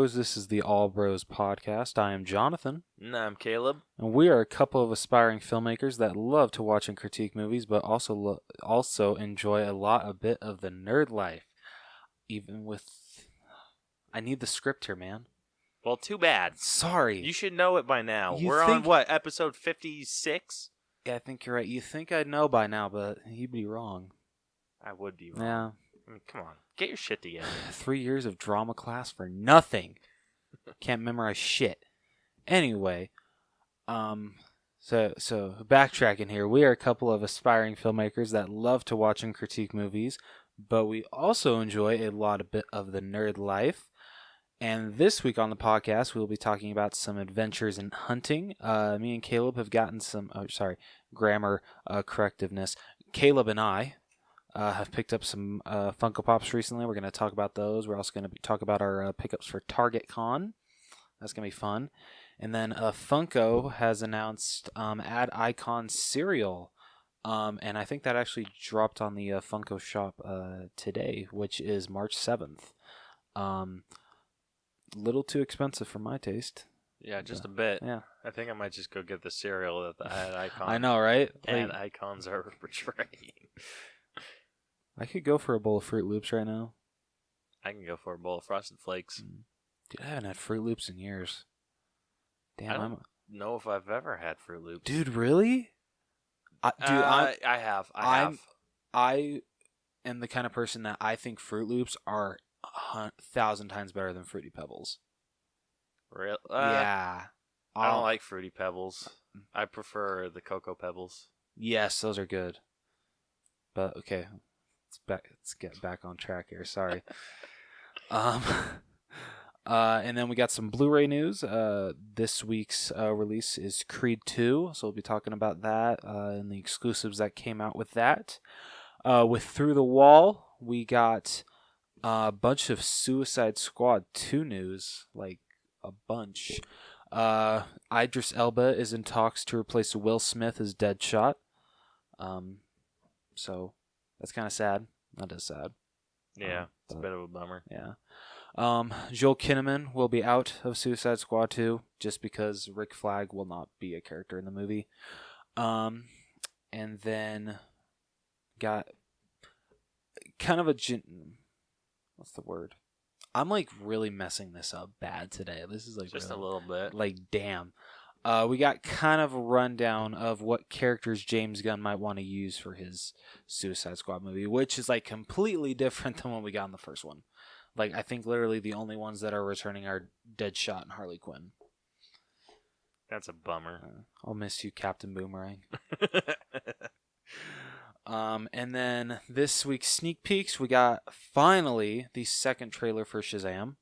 Bros. This is the All Bros podcast. I am Jonathan. And I'm Caleb. And we are a couple of aspiring filmmakers that love to watch and critique movies, but also enjoy a bit of the nerd life. Even with... I need the script here, man. Well, too bad. Sorry. You should know it by now. On what, episode 56? Yeah, I think you're right. You think I'd know by now, but you'd be wrong. I would be wrong. Yeah. I mean, come on. Get your shit together. 3 years of drama class for nothing. Can't memorize shit. Anyway, so backtracking here, we are a couple of aspiring filmmakers that love to watch and critique movies, but we also enjoy a bit of the nerd life. And this week on the podcast, we'll be talking about some adventures in hunting. Me and Caleb have gotten some, grammar correctiveness. Caleb and I have picked up some Funko Pops recently. We're going to talk about those. We're also going to talk about our pickups for Target Con. That's going to be fun. And then Funko has announced Ad Icon cereal. And I think that actually dropped on the Funko shop today, which is March 7th. Little too expensive for my taste. Yeah, just a bit. Yeah. I think I might just go get the cereal that the ad icon. I know, right? Ad icons are portraying. I could go for a bowl of Fruit Loops right now. I can go for a bowl of Frosted Flakes. Dude, I haven't had Fruit Loops in years. Damn, I don't know if I've ever had Fruit Loops. Dude, really? I have. I am the kind of person that I think Fruit Loops are 1,000 times better than Fruity Pebbles. Really? Yeah. I don't like Fruity Pebbles. I prefer the Cocoa Pebbles. Yes, those are good. But okay, let's get back on track here. Sorry. And then we got some Blu-ray news. This week's release is Creed 2, so we'll be talking about that and the exclusives that came out with that. With Through the Wall, we got a bunch of Suicide Squad 2 news, like a bunch. Idris Elba is in talks to replace Will Smith as Deadshot. So that's kind of sad. That is sad. Yeah, it's a bit of a bummer. Yeah. Joel Kinnaman will be out of Suicide Squad 2 just because Rick Flag will not be a character in the movie. And then got kind of what's the word? I'm like really messing this up bad today. This is like just really, a little bit. Like damn. We got kind of a rundown of what characters James Gunn might want to use for his Suicide Squad movie, which is like completely different than what we got in the first one. Like I think literally the only ones that are returning are Deadshot and Harley Quinn. That's a bummer. I'll miss you, Captain Boomerang. And then this week's sneak peeks, we got finally the second trailer for Shazam.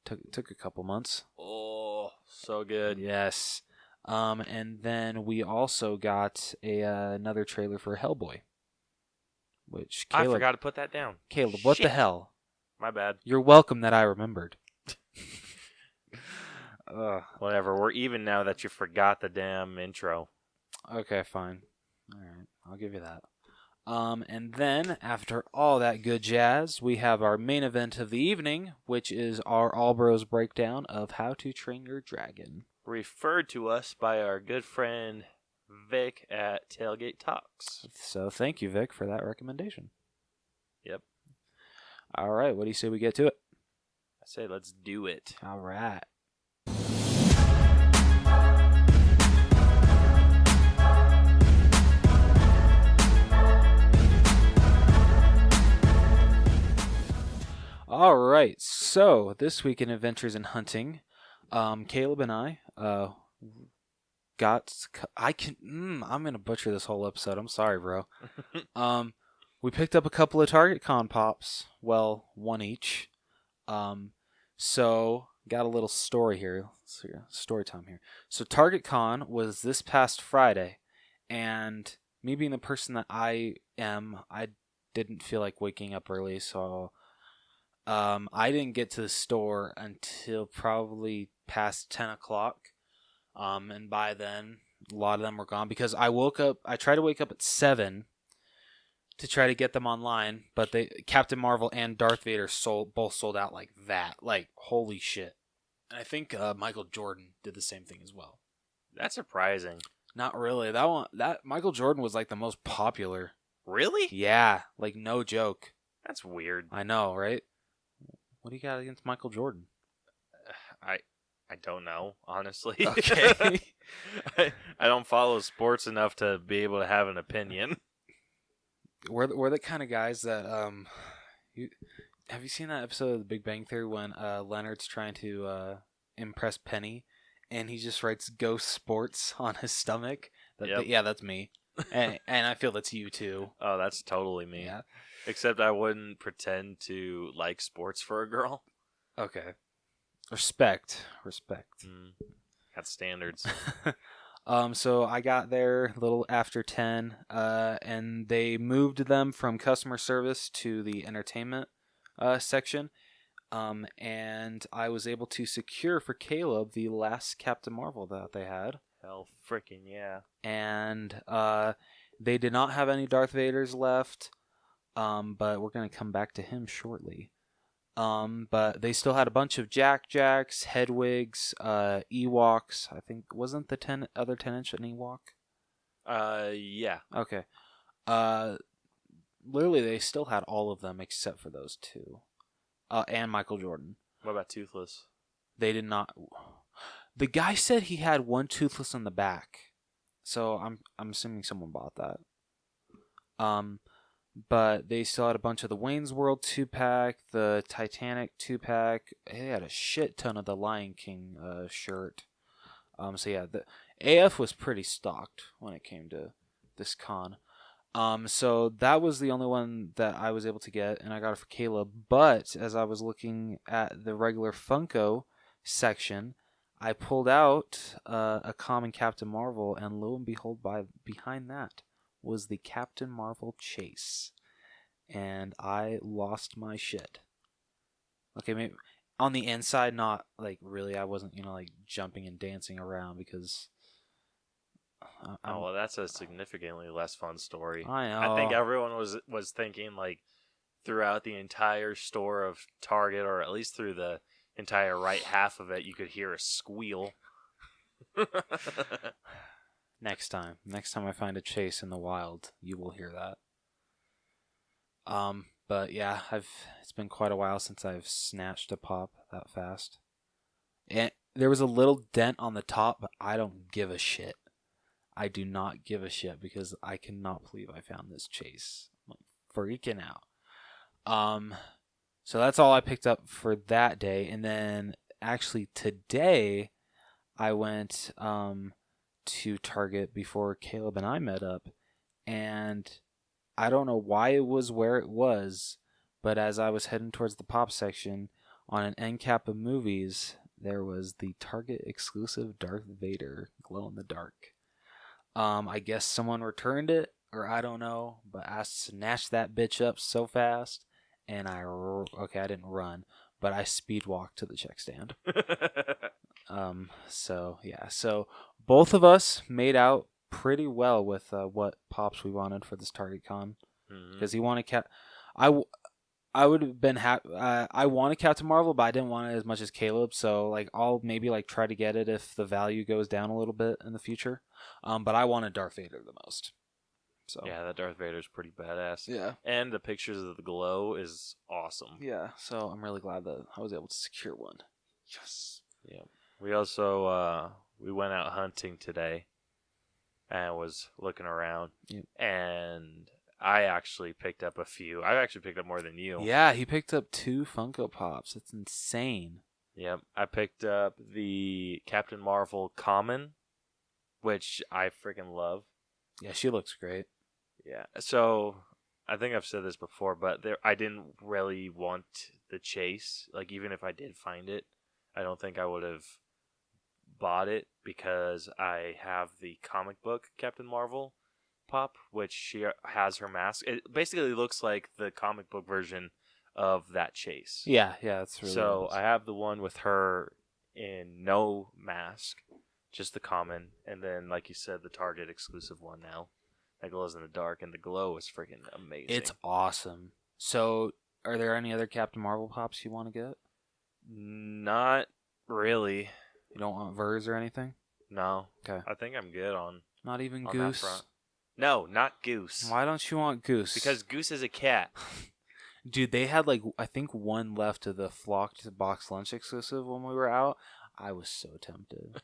Took a couple months. Oh, so good. Yes. And then we also got another trailer for Hellboy. Which Caleb, I forgot to put that down. Caleb, what the hell? My bad. You're welcome that I remembered. Whatever. We're even now that you forgot the damn intro. Okay, fine. All right, I'll give you that. And then, after all that good jazz, we have our main event of the evening, which is our All Bros breakdown of How to Train Your Dragon. Referred to us by our good friend Vic at Tailgate Talks. So thank you, Vic, for that recommendation. Yep. All right, what do you say we get to it? I say let's do it. All right. All right, so this week in Adventures in Hunting, Caleb and I I'm going to butcher this whole episode. I'm sorry, bro. We picked up a couple of Target Con Pops. Well, one each. So, got a little story here. Story time here. So, Target Con was this past Friday, and me being the person that I am, I didn't feel like waking up early, so I didn't get to the store until probably past 10 o'clock. And by then, a lot of them were gone because I tried to wake up at 7 to try to get them online, but Captain Marvel and Darth Vader both sold out like that. Like, holy shit. And I think Michael Jordan did the same thing as well. That's surprising. Not really. That Michael Jordan was like the most popular. Really? Yeah, like no joke. That's weird. I know, right? What do you got against Michael Jordan? I don't know, honestly. Okay. I don't follow sports enough to be able to have an opinion. We're the kind of guys that have you seen that episode of The Big Bang Theory when Leonard's trying to impress Penny, and he just writes "Ghost Sports" on his stomach? Yep. Yeah, that's me, and I feel that's you too. Oh, that's totally me. Yeah. Except I wouldn't pretend to like sports for a girl. Okay. Respect. Got standards. So I got there a little after 10, and they moved them from customer service to the entertainment section, and I was able to secure for Caleb the last Captain Marvel that they had. Hell freaking yeah. And they did not have any Darth Vaders left, but we're going to come back to him shortly. But they still had a bunch of Jacks, Hedwigs, Ewoks. I think wasn't the other 10-inch an Ewok? Yeah. Okay. Literally, they still had all of them except for those two. And Michael Jordan. What about Toothless? They did not. The guy said he had one Toothless in the back, so I'm assuming someone bought that. But they still had a bunch of the Wayne's World 2-pack, the Titanic 2-pack. They had a shit ton of the Lion King shirt. So yeah, the AF was pretty stocked when it came to this con. So that was the only one that I was able to get, and I got it for Caleb. But as I was looking at the regular Funko section, I pulled out a common Captain Marvel, and lo and behold, behind that was the Captain Marvel chase, and I lost my shit. Okay, maybe on the inside, not like really. I wasn't, like jumping and dancing around because. Well, that's a significantly less fun story. I know. I think everyone was thinking like throughout the entire store of Target, or at least through the entire right half of it, you could hear a squeal. Next time I find a chase in the wild, you will hear that. But yeah, it's been quite a while since I've snatched a pop that fast. And there was a little dent on the top, but I don't give a shit. I do not give a shit because I cannot believe I found this chase. I'm freaking out. So that's all I picked up for that day, and then actually today I went to Target before Caleb and I met up, and I don't know why it was where it was, but as I was heading towards the pop section on an end cap of movies, there was the Target exclusive Darth Vader glow in the dark. I guess someone returned it, or I don't know, but I snatched that bitch up so fast, and I didn't run, but I speed walked to the check stand. So both of us made out pretty well with what pops we wanted for this Target con, because he wanted I would have been happy. I wanted Captain Marvel, but I didn't want it as much as Caleb. So I'll maybe try to get it if the value goes down a little bit in the future. But I wanted Darth Vader the most. So yeah, that Darth Vader's pretty badass. Yeah, and the pictures of the glow is awesome. Yeah, so I'm really glad that I was able to secure one. Yes. Yeah. We also we went out hunting today, and was looking around, and I actually picked up a few. I actually picked up more than you. Yeah, he picked up 2 Funko Pops. It's insane. Yep. I picked up the Captain Marvel Common, which I freaking love. Yeah, she looks great. Yeah. So, I think I've said this before, but I didn't really want the chase. Even if I did find it, I don't think I would have bought it because I have the comic book Captain Marvel pop, which she has her mask. It basically looks like the comic book version of that chase. Yeah, that's really so nice. I have the one with her in no mask, just the common, and then like you said, the Target exclusive one now that glows in the dark, and the glow is freaking amazing. It's awesome. So, are there any other Captain Marvel pops you want to get? Not really. You don't want Vers or anything? No. Okay. I think I'm good on Not even that Goose? front. No, not Goose. Why don't you want Goose? Because Goose is a cat. Dude, they had I think one left of the Flocked box lunch exclusive when we were out. I was so tempted.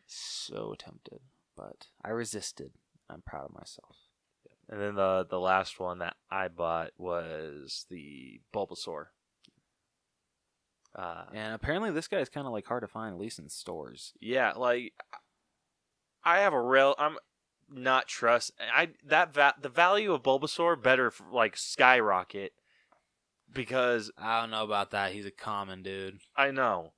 So tempted. But I resisted. I'm proud of myself. And then the last one that I bought was the Bulbasaur. And apparently this guy is kind of hard to find, at least in stores. Yeah, I have I'm not the value of Bulbasaur better skyrocket, because I don't know about that. He's a common dude. I know,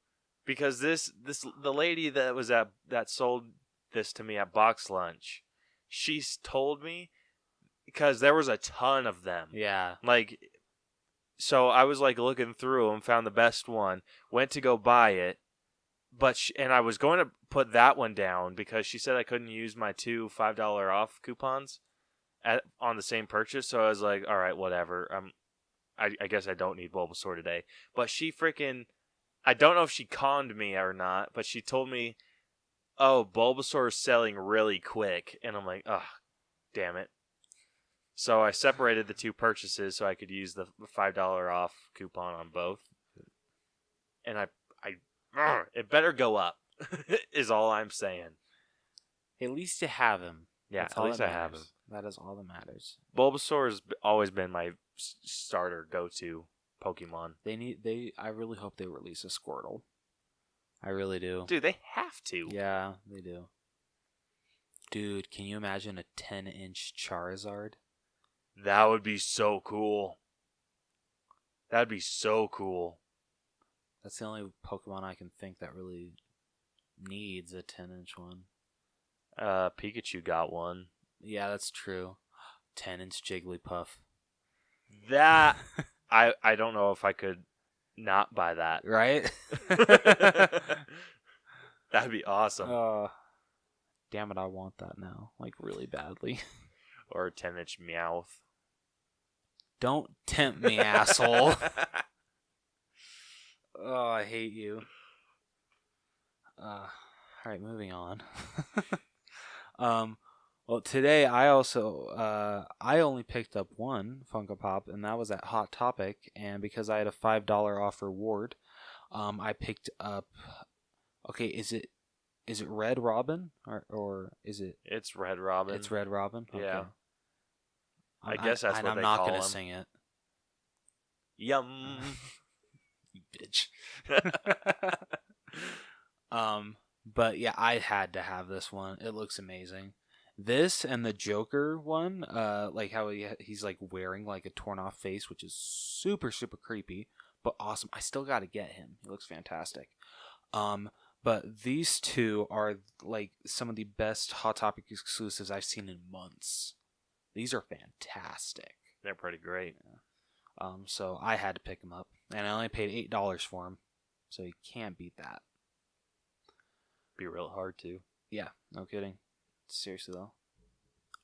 because the lady that sold this to me at box lunch, she's told me, because there was a ton of them. Yeah. So I was looking through them, found the best one, went to go buy it, and I was going to put that one down because she said I couldn't use my two $5 off coupons on the same purchase. So I was like, all right, whatever. I guess I don't need Bulbasaur today. But she I don't know if she conned me or not, but she told me, oh, Bulbasaur is selling really quick. And I'm like, oh, damn it. So I separated the two purchases so I could use the $5 off coupon on both. And it better go up, is all I'm saying. At least you have him. Yeah, at least I have him. That is all that matters. Bulbasaur has always been my starter go-to Pokemon. I really hope they release a Squirtle. I really do. Dude, they have to. Yeah, they do. Dude, can you imagine a 10-inch Charizard? That would be so cool. That'd be so cool. That's the only Pokemon I can think that really needs a 10-inch one. Pikachu got one. Yeah, that's true. 10-inch Jigglypuff. That I don't know if I could not buy that. Right? That'd be awesome. Damn it, I want that now. Really badly. Or a 10-inch Meowth. Don't tempt me, asshole. Oh, I hate you. Alright, moving on. Well, today I also I only picked up one Funko Pop, and that was at Hot Topic. And because I had a $5 off reward, I picked up. Okay, is it Red Robin or is it? It's Red Robin. It's Red Robin. Okay. Yeah. I guess that's what I'm they not call gonna him. sing it. Yum. You bitch. But yeah, I had to have this one. It looks amazing. This and the Joker one, how he's wearing a torn off face, which is super, super creepy, but awesome. I still got to get him. He looks fantastic. But these two are some of the best Hot Topic exclusives I've seen in months. These are fantastic. They're pretty great. Yeah. So I had to pick them up, and I only paid $8 for them, so you can't beat that. Be real hard to. Yeah, no kidding. Seriously though.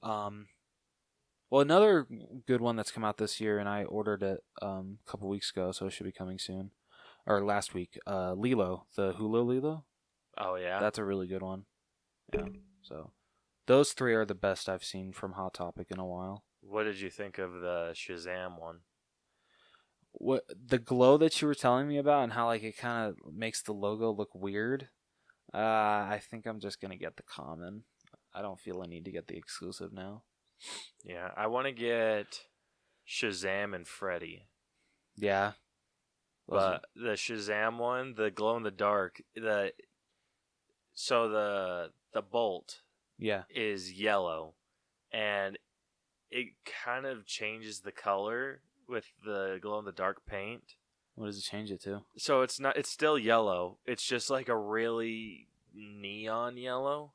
Well, another good one that's come out this year, and I ordered it a couple weeks ago, so it should be coming soon, or last week. Lilo, the Hulu Lilo. Oh yeah, that's a really good one. Yeah. So those three are the best I've seen from Hot Topic in a while. What did you think of the Shazam one? What the glow that you were telling me about, and how it kind of makes the logo look weird. I think I'm just gonna get the common. I don't feel I need to get the exclusive now. Yeah, I want to get Shazam and Freddy. Yeah. But the Shazam one, the glow in the dark, the bolt is yellow, and it kind of changes the color with the glow in the dark paint. What does it change it to? So it's still yellow. It's just a really neon yellow,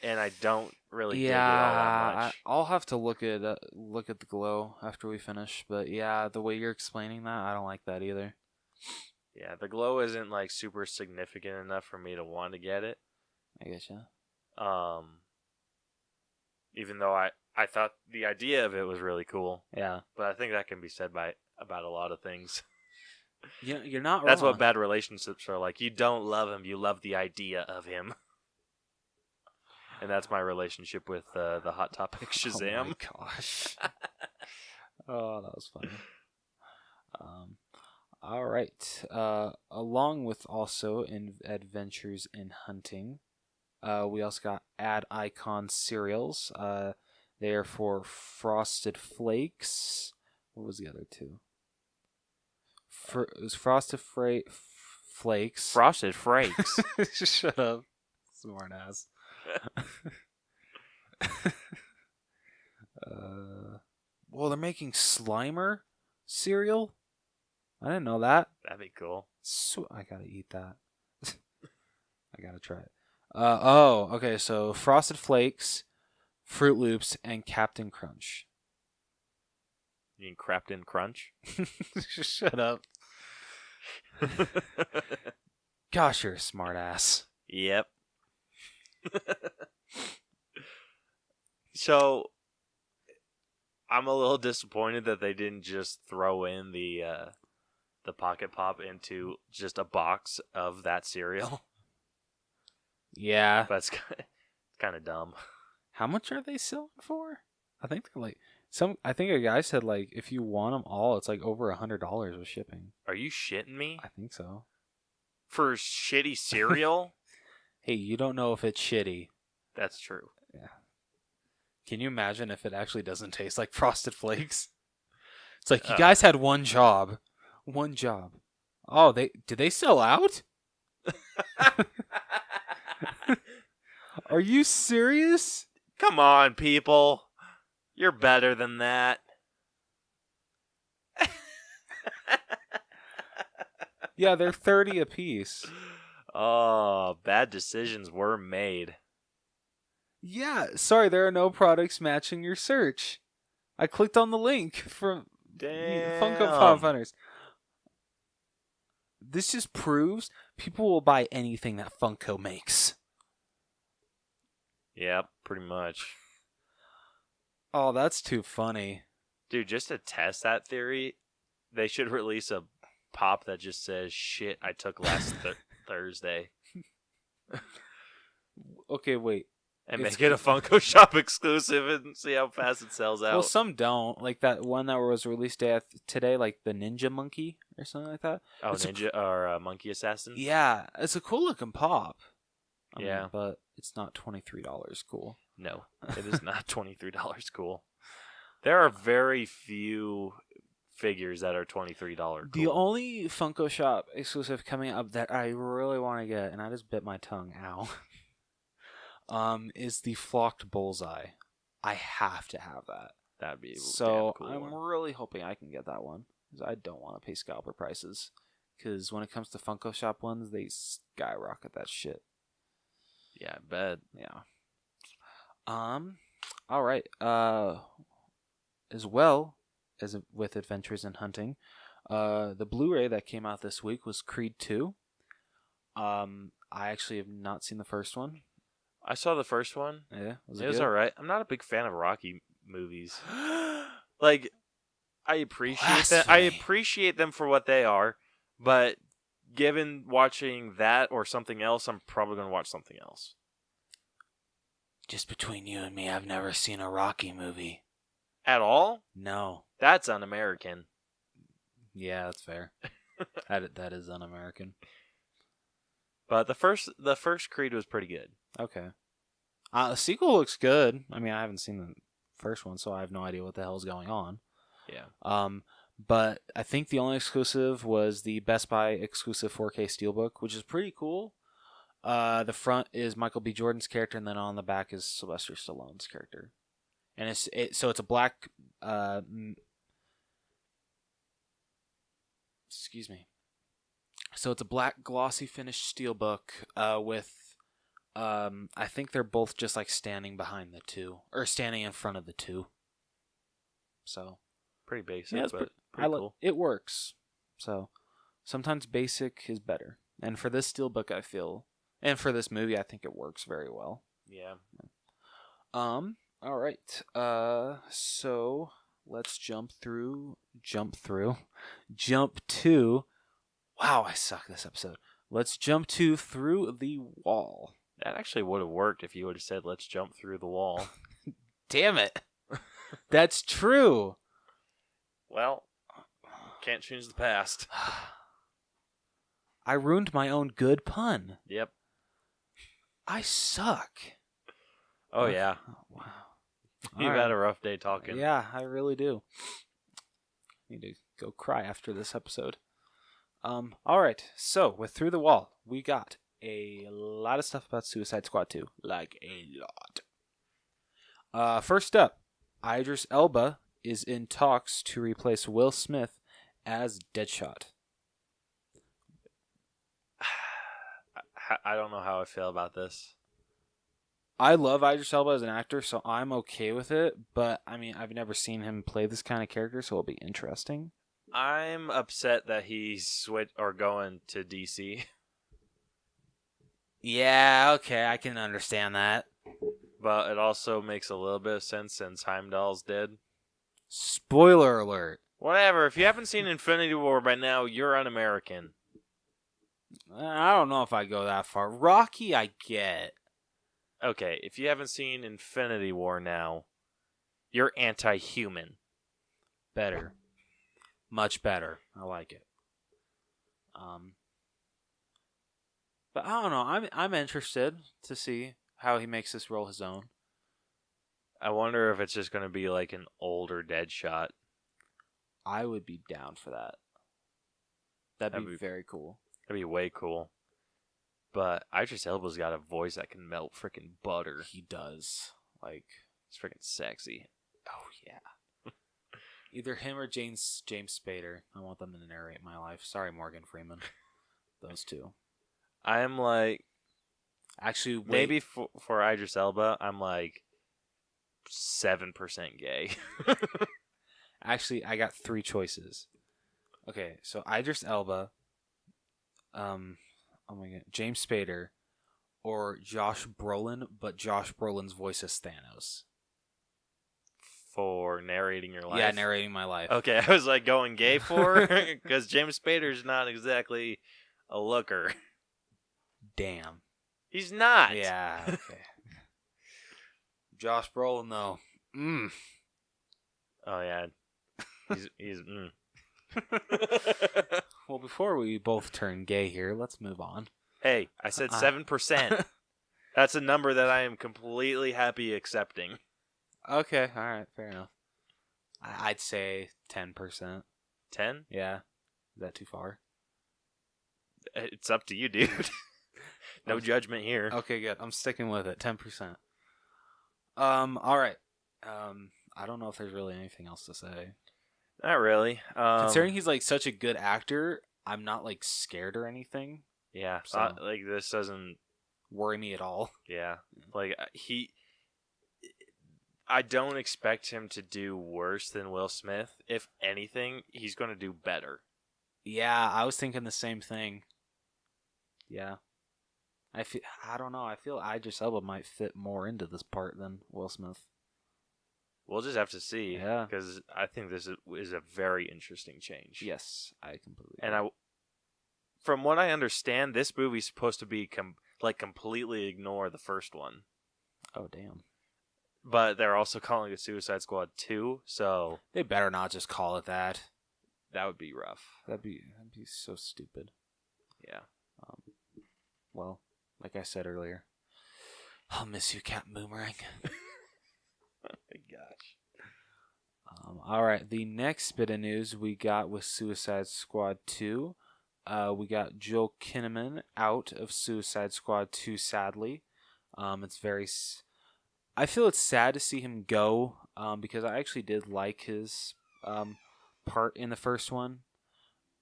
and I don't really dig it all that much. I'll have to look at the glow after we finish. But yeah, the way you're explaining that, I don't like that either. Yeah, the glow isn't super significant enough for me to want to get it. I guess yeah. Even though I thought the idea of it was really cool, Yeah. but I think that can be said about a lot of things. You're not That's wrong. what bad relationships are like. You don't love him, you love the idea of him. And that's my relationship with the Hot Topic Shazam. Oh my gosh. Oh, that was funny. All right. Along with also in Adventures in Hunting, we also got Ad Icon cereals. They are for Frosted Flakes. What was the other two? It was Frosted Flakes. Frosted Flakes. Shut up, smart ass. Well, they're making Slimer cereal. I didn't know that. That'd be cool. I gotta eat that. I gotta try it. Okay. So Frosted Flakes, Fruit Loops, and Captain Crunch. You mean Crapton Crunch? Shut up. Gosh, you're a smart ass. Yep. So, I'm a little disappointed that they didn't just throw in the Pocket Pop into just a box of that cereal. Yeah. But it's kind of dumb. How much are they selling for? I think they're like I think a guy said like if you want them all, it's like over $100 with shipping. Are you shitting me? I think so. For shitty cereal? Hey, you don't know if it's shitty. That's true. Yeah. Can you imagine if it actually doesn't taste like Frosted Flakes? It's like you guys had one job. One job. Oh, did they sell out? Are you serious? Come on, people. You're better than that. Yeah, they're 30 apiece. Oh, bad decisions were made. Yeah, sorry, there are no products matching your search. I clicked on the link from Funko Pop Hunters. This just proves people will buy anything that Funko makes. Yep, pretty much. Oh, that's too funny. Dude, just to test that theory, they should release a pop that just says, shit, I took last Thursday. Okay, wait. And make it a Funko Shop exclusive and see how fast it sells out. Well, some don't. Like that one that was released today, like the Ninja Monkey or something like that. Oh, Ninja or Monkey Assassin? Yeah, it's a cool looking pop. I mean, but it's not $23 cool. No, it is not $23 cool. There are very few figures that are $23 cool. The only Funko Shop exclusive coming up that I really want to get, and I just bit my tongue, is the Flocked Bullseye. I have to have that. That'd be so cool. I'm really hoping I can get that one because I don't want to pay scalper prices. Because when it comes to Funko Shop ones, they skyrocket that shit. Yeah, I bet. Yeah. All right. As well as with Adventures in Hunting, the Blu-ray that came out this week was Creed 2. I actually have not seen the first one. I saw the first one. Yeah, it was all right. I'm not a big fan of Rocky movies. Like, I appreciate that. I appreciate them for what they are, but given watching that or something else, I'm probably going to watch something else. Just between you and me, I've never seen a Rocky movie. At all? No. That's un-American. Yeah, that's fair. that is un-American. But the first Creed was pretty good. Okay. The sequel looks good. I mean, I haven't seen the first one, so I have no idea what the hell's going on. Yeah. But I think the only exclusive was the Best Buy exclusive 4K Steelbook, which is pretty cool. The front is Michael B. Jordan's character, and then on the back is Sylvester Stallone's character. And it's a black. Excuse me. So it's a black glossy finished steelbook with. I think they're both just like standing behind the two or standing in front of the two. So pretty basic, yeah, but pretty cool. It works. So sometimes basic is better, and for this steelbook, I feel, and for this movie, I think it works very well. Yeah. All right. So let's jump to. Wow, I suck this episode. Let's jump to Through the Wall. That actually would have worked if you would have said, "Let's jump through the wall." Damn it. That's true. Well, can't change the past. I ruined my own good pun. Yep. I suck. Oh, yeah. Wow. You've had a rough day talking. Yeah, I really do. Need to go cry after this episode. All right. So with Through the Wall, we got a lot of stuff about Suicide Squad 2. Like a lot. First up, Idris Elba is in talks to replace Will Smith as Deadshot. I don't know how I feel about this. I love Idris Elba as an actor, so I'm okay with it. But, I mean, I've never seen him play this kind of character, so it'll be interesting. I'm upset that he's going to DC. Yeah, okay, I can understand that. But it also makes a little bit of sense since Heimdall's dead. Spoiler alert. Whatever. If you haven't seen Infinity War by now, you're un-American. I don't know if I go that far. Rocky, I get. Okay, if you haven't seen Infinity War now, you're anti-human. Better. Much better. I like it. But I don't know. I'm interested to see how he makes this role his own. I wonder if it's just going to be like an older Deadshot. I would be down for that. That'd be very cool. That'd be way cool. But Idris Elba's got a voice that can melt freaking butter. He does. Like, it's freaking sexy. Oh, yeah. Either him or James Spader. I want them to narrate my life. Sorry, Morgan Freeman. Those two. I'm like... Actually, wait. Maybe for Idris Elba, I'm like 7% gay. Actually, I got 3 choices. Okay, so Idris Elba, oh my god, James Spader, or Josh Brolin, but Josh Brolin's voice is Thanos. For narrating your life? Yeah, narrating my life. Okay, I was like going gay for, because James Spader's not exactly a looker. Damn. He's not. Yeah, okay. Josh Brolin, though. Oh, yeah. He's Well, before we both turn gay here, let's move on. Hey, I said 7%. That's a number that I am completely happy accepting. Okay, all right, fair enough. I'd say 10%. 10? Yeah. Is that too far? It's up to you, dude. No judgment here. Okay, good. I'm sticking with it. 10%. All right. I don't know if there's really anything else to say. Not really. Considering he's like such a good actor, I'm not like scared or anything. Yeah. So, like this doesn't worry me at all. Yeah. Like I don't expect him to do worse than Will Smith. If anything, he's going to do better. Yeah, I was thinking the same thing. Yeah. I don't know. I feel Idris Elba might fit more into this part than Will Smith. We'll just have to see. Yeah. Because I think this is a very interesting change. Yes, I completely agree. And from what I understand, this movie's supposed to be completely ignore the first one. Oh, damn. But they're also calling it Suicide Squad 2, so... They better not just call it that. That would be rough. That'd be so stupid. Yeah. Well, like I said earlier, I'll miss you, Captain Boomerang. Oh my gosh. All right, the next bit of news we got with Suicide Squad 2. We got Joel Kinnaman out of Suicide Squad 2, sadly. It's very... I feel it's sad to see him go, because I actually did like his part in the first one.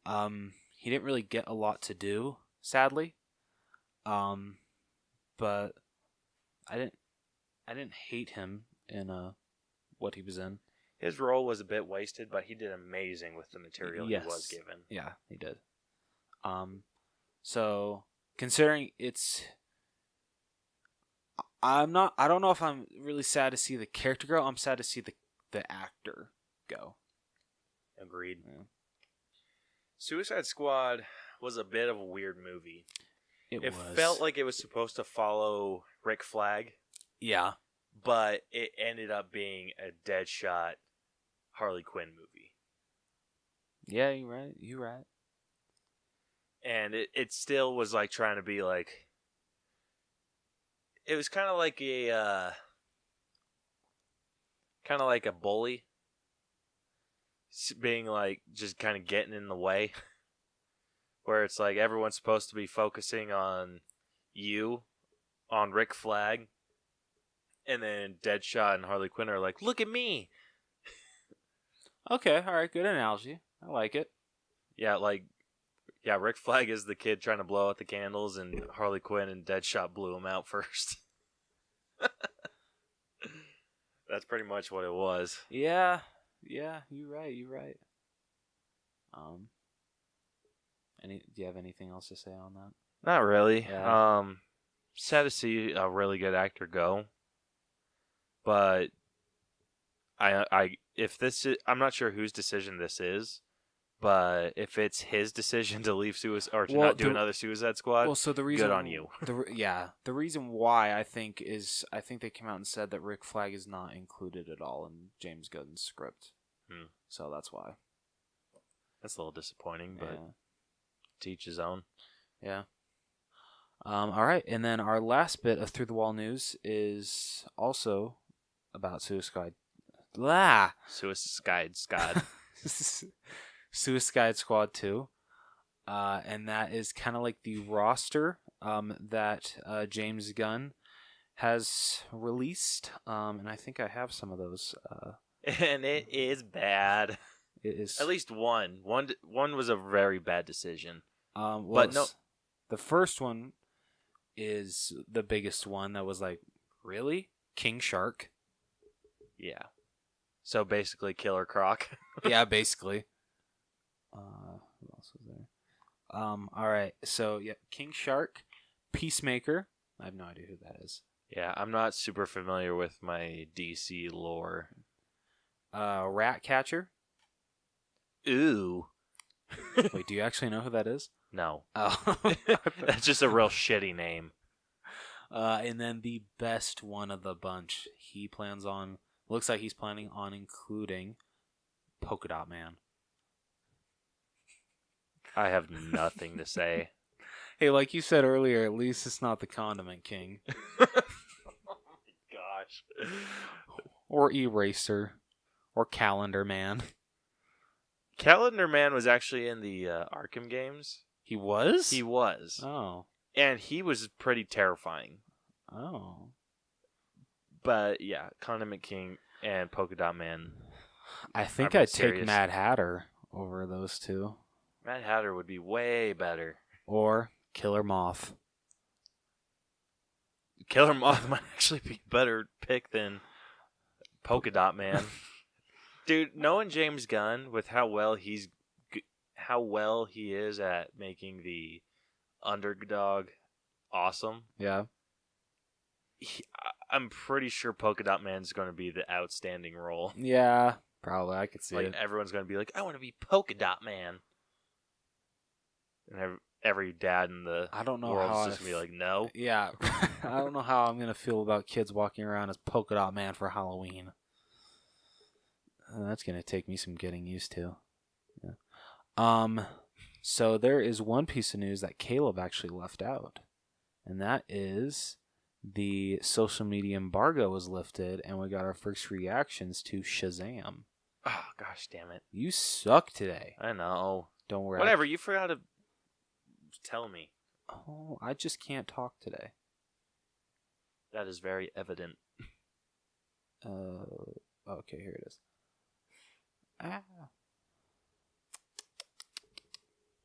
He didn't really get a lot to do, sadly. But I didn't hate him in what he was in. His role was a bit wasted, but he did amazing with the material he was given. Yeah, he did. So considering I don't know if I'm really sad to see the character go. I'm sad to see the actor go. Agreed. Yeah. Suicide Squad was a bit of a weird movie. It felt like it was supposed to follow Rick Flag. Yeah. But it ended up being a Deadshot Harley Quinn movie. Yeah, you're right. You're right. And it still was like trying to be like, it was kind of like a bully, being like just kind of getting in the way, where it's like everyone's supposed to be focusing on Rick Flag, and then Deadshot and Harley Quinn are like, look at me. Okay, all right, good analogy. I like it. Yeah, Rick Flag is the kid trying to blow out the candles, and Harley Quinn and Deadshot blew him out first. That's pretty much what it was. Yeah, you're right. Do you have anything else to say on that? Not really. Yeah. Sad to see a really good actor go, but I'm not sure whose decision this is, but if it's his decision to leave not do another Suicide Squad, so the reason, good on you. The reason why I think they came out and said that Rick Flag is not included at all in James Gunn's script. So that's why. That's a little disappointing, but to each his own. Yeah. All right, and then our last bit of Through the Wall news is also about Suicide Squad 2. And that is kind of like the roster that James Gunn has released. And I think I have some of those. And it is bad. It is. At least one. One was a very bad decision. But no, the first one is the biggest one that was like, really? King Shark? Yeah. So basically Killer Croc. Yeah, basically. Who else was there? All right. So, yeah, King Shark, Peacemaker. I have no idea who that is. Yeah, I'm not super familiar with my DC lore. Ratcatcher. Ooh. Wait, do you actually know who that is? No. Oh. That's just a real shitty name. And then the best one of the bunch, looks like he's planning on including Polka Dot Man. I have nothing to say. Hey, like you said earlier, at least it's not the Condiment King. Oh my gosh. Or Eraser. Or Calendar Man. Calendar Man was actually in the Arkham games. He was? He was. Oh. And he was pretty terrifying. Oh. But yeah, Condiment King and Polka Dot Man. I think I'd take Mad Hatter over those two. Mad Hatter would be way better. Or Killer Moth. Killer Moth might actually be a better pick than Polka Dot Man. Dude, knowing James Gunn with how well he is at making the underdog awesome. Yeah. I'm pretty sure Polka Dot Man's going to be the outstanding role. Yeah, probably. I could see it. Everyone's going to be like, I want to be Polka Dot Man. And every dad in the world is just going to be like, no. Yeah. I don't know how I'm going to feel about kids walking around as Polka Dot Man for Halloween. That's going to take me some getting used to. Yeah. So there is one piece of news that Caleb actually left out. And that is the social media embargo was lifted and we got our first reactions to Shazam. Oh, gosh damn it. You suck today. I know. Don't worry. Whatever, you forgot to tell me. Oh, I just can't talk today. That is very evident. Okay, here it is.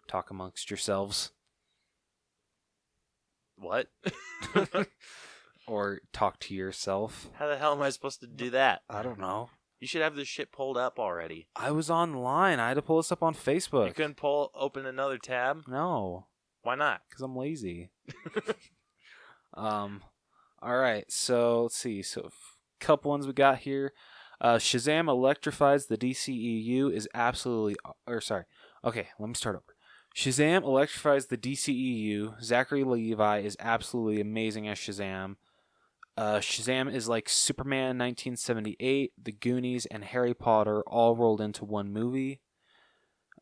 Talk amongst yourselves. What? Or talk to yourself. How the hell am I supposed to do that? I don't know. You should have this shit pulled up already. I was online. I had to pull this up on Facebook. You couldn't open another tab? No. Why not? Because I'm lazy. All All right, so let's see. So a couple ones we got here. Shazam electrifies the DCEU is absolutely. Or sorry. Okay, let me start over. Shazam electrifies the DCEU. Zachary Levi is absolutely amazing as Shazam. Shazam is like Superman 1978, The Goonies, and Harry Potter all rolled into one movie.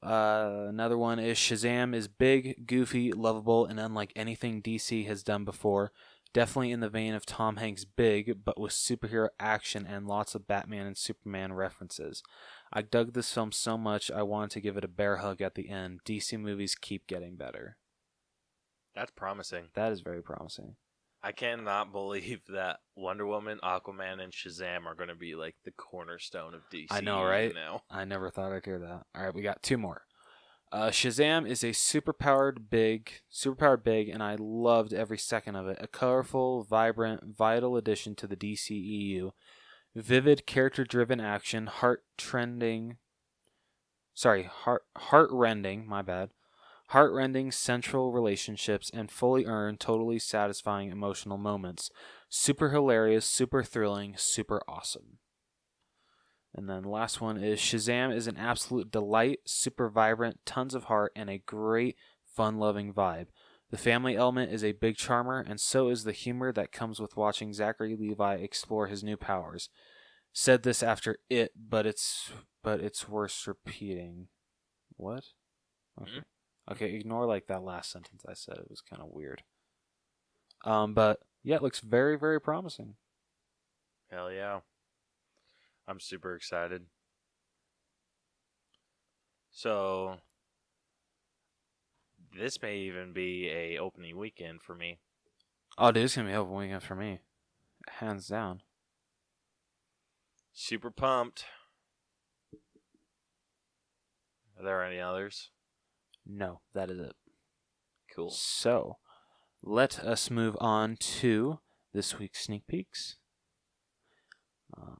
Another one is Shazam is big, goofy, lovable, and unlike anything DC has done before. Definitely in the vein of Tom Hanks' Big, but with superhero action and lots of Batman and Superman references. I dug this film so much I wanted to give it a bear hug at the end. DC movies keep getting better. That's promising. That is very promising. I cannot believe that Wonder Woman, Aquaman, and Shazam are going to be like the cornerstone of DC. I know, right? Now. I never thought I'd hear that. All right, we got two more. Shazam is a superpowered big, and I loved every second of it. A colorful, vibrant, vital addition to the DCEU. Vivid, character-driven action, heart-rending, my bad. Heart-rending central relationships and fully earned, totally satisfying emotional moments. Super hilarious, super thrilling, super awesome. And then the last one is Shazam is an absolute delight, super vibrant, tons of heart, and a great, fun-loving vibe. The family element is a big charmer, and so is the humor that comes with watching Zachary Levi explore his new powers. Said this after it, but it's worth repeating. What? Okay. Okay, ignore like that last sentence I said. It was kind of weird. But yeah, it looks very, very promising. Hell yeah. I'm super excited. So this may even be a opening weekend for me. Oh, dude, it's gonna be opening weekend for me, hands down. Super pumped. Are there any others? No, that is it. Cool. So, let us move on to this week's sneak peeks.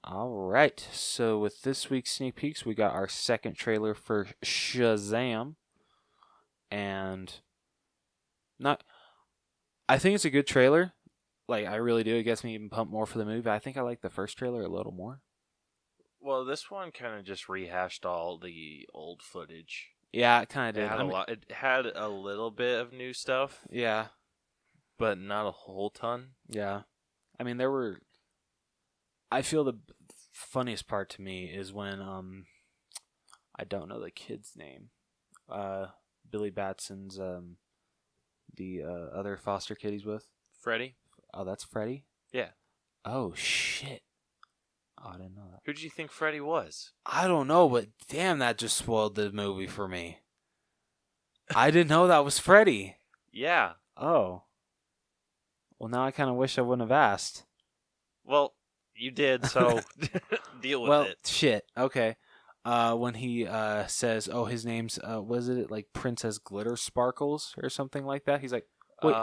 All right. So with this week's sneak peeks, we got our second trailer for Shazam, and I think it's a good trailer. Like, I really do. It gets me even pumped more for the movie. I think I like the first trailer a little more. Well, this one kind of just rehashed all the old footage. Yeah, it kind of did. It had a little bit of new stuff. Yeah, but not a whole ton. Yeah, I mean I feel the funniest part to me is when I don't know the kid's name. Billy Batson's the other foster kid he's with. Freddie. Oh, that's Freddie? Yeah. Oh shit. Oh, I didn't know that. Who do you think Freddie was? I don't know, but damn, that just spoiled the movie for me. I didn't know that was Freddie. Yeah. Oh. Well, now I kind of wish I wouldn't have asked. Well, you did, so deal with it. Well, shit. Okay. When he says, "Oh, his name's was it like Princess Glitter Sparkles or something like that?" He's like, "Wait."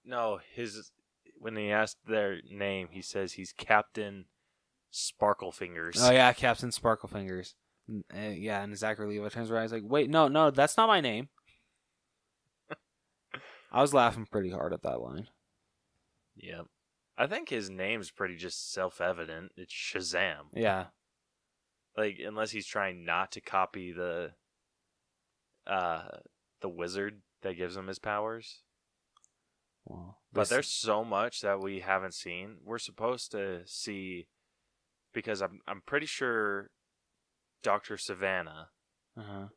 No, when he asked their name, he says he's Captain Sparklefingers. Oh yeah, Captain Sparklefingers. Yeah, and Zachary Levi turns around. He's like, "Wait, no, that's not my name." I was laughing pretty hard at that line. Yeah. I think his name's pretty just self-evident. It's Shazam. Yeah. Like, unless he's trying not to copy the wizard that gives him his powers. Well, but there's so much that we haven't seen. We're supposed to see, because I'm pretty sure Dr. Savannah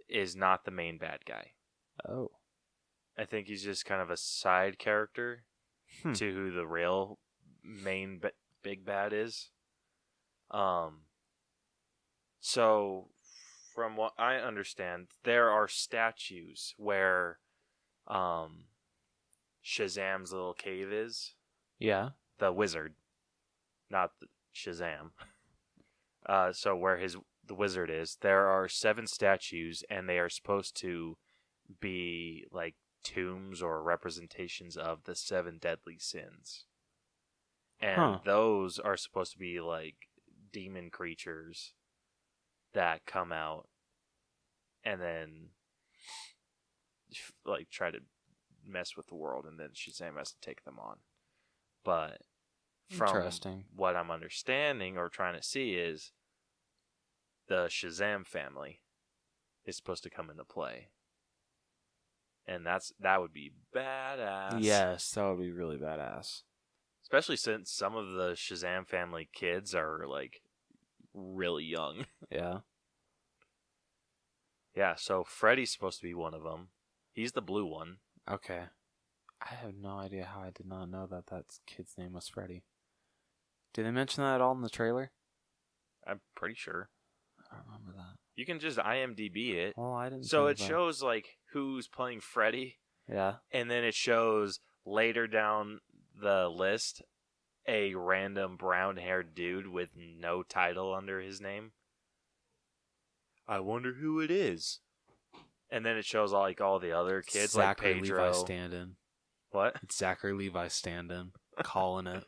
is not the main bad guy. Oh. I think he's just kind of a side character to who the real main big bad is. So from what I understand, there are statues where Shazam's little cave is. Yeah. The wizard, not the Shazam. So where the wizard is, there are 7 statues, and they are supposed to be like tombs or representations of the 7 deadly sins. And those are supposed to be like demon creatures that come out and then like try to mess with the world, and then Shazam has to take them on. But from Interesting. what I'm understanding or trying to see is the Shazam family is supposed to come into play. And that would be badass. Yes, that would be really badass. Especially since some of the Shazam family kids are like really young. Yeah. Yeah, so Freddy's supposed to be one of them. He's the blue one. Okay. I have no idea how I did not know that kid's name was Freddy. Did they mention that at all in the trailer? I'm pretty sure. I don't remember that. You can just IMDb it. Well, I didn't. So it shows like who's playing Freddy. Yeah. And then it shows later down the list a random brown-haired dude with no title under his name. I wonder who it is. And then it shows all the other kids Zachary like Pedro. Levi stand-in. What? It's Zachary Levi stand-in. Calling it.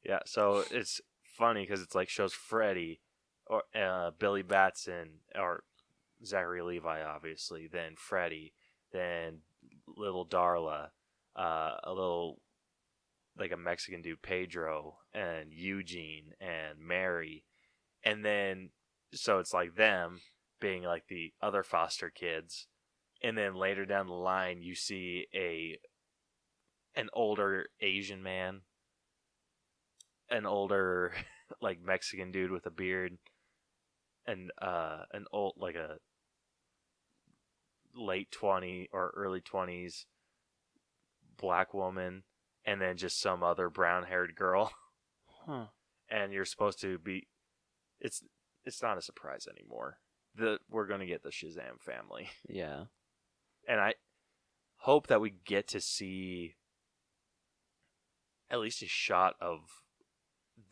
Yeah, so it's funny because it's like shows Freddy or Billy Batson or Zachary Levi, obviously, then Freddy, then little Darla, a little like a Mexican dude, Pedro, and Eugene and Mary, and then so it's like them being like the other foster kids, and then later down the line you see an older Asian man, an older like Mexican dude with a beard, and an old like a late 20 or early 20s black woman, and then just some other brown-haired girl. Huh. And you're supposed to be it's not a surprise anymore. We're going to get the Shazam family. Yeah. And I hope that we get to see at least a shot of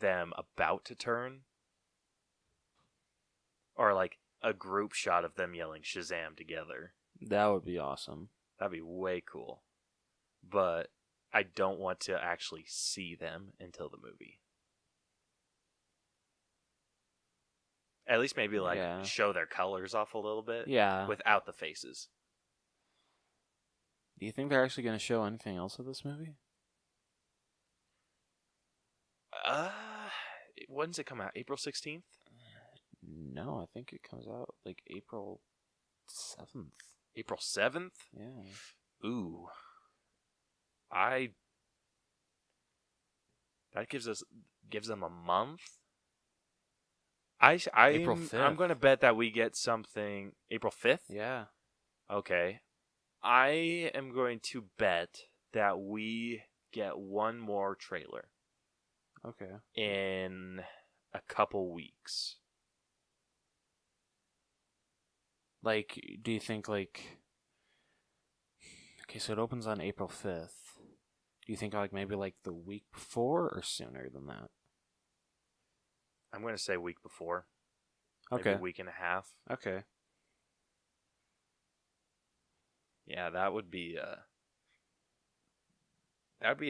them about to turn, or like a group shot of them yelling Shazam together. That would be awesome. That'd be way cool. But I don't want to actually see them until the movie. At least maybe show their colors off a little bit. Yeah. Without the faces. Do you think they're actually going to show anything else of this movie? When does it come out? April 16th? No, I think it comes out like April 7th. April 7th? Yeah. Ooh. That gives them a month. April 5th. I'm going to bet that we get something April 5th? Yeah. Okay. I am going to bet that we get one more trailer. Okay. In a couple weeks. Like, do you think like... Okay, so it opens on April 5th. Do you think like maybe like the week before or sooner than that? I'm going to say week before. Okay. Maybe a week and a half. Okay. Yeah, that would be a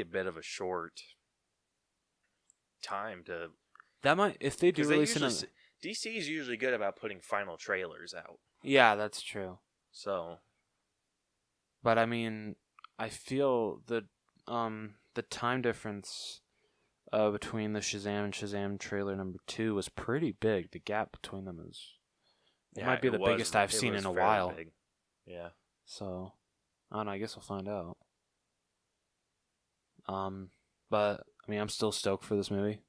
bit of a short time to... That might... If they do release it... DC is usually good about putting final trailers out. Yeah, that's true. So... But I mean, I feel the time difference between the Shazam and Shazam trailer number 2 was pretty big. The gap between them might be the biggest I've seen in a while. Big. Yeah. So, I don't know, I guess we'll find out. But I mean, I'm still stoked for this movie.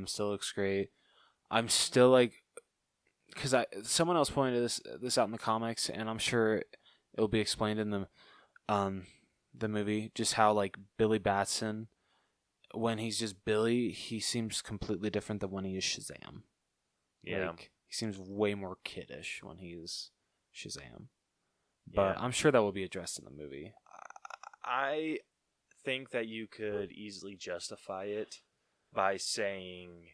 Still looks great. I'm still like, because someone else pointed this out in the comics, and I'm sure it'll be explained in the movie, just how like Billy Batson, when he's just Billy, he seems completely different than when he is Shazam. Yeah. Like, he seems way more kiddish when he's Shazam. But I'm sure that will be addressed in the movie. I think that you could easily justify it by saying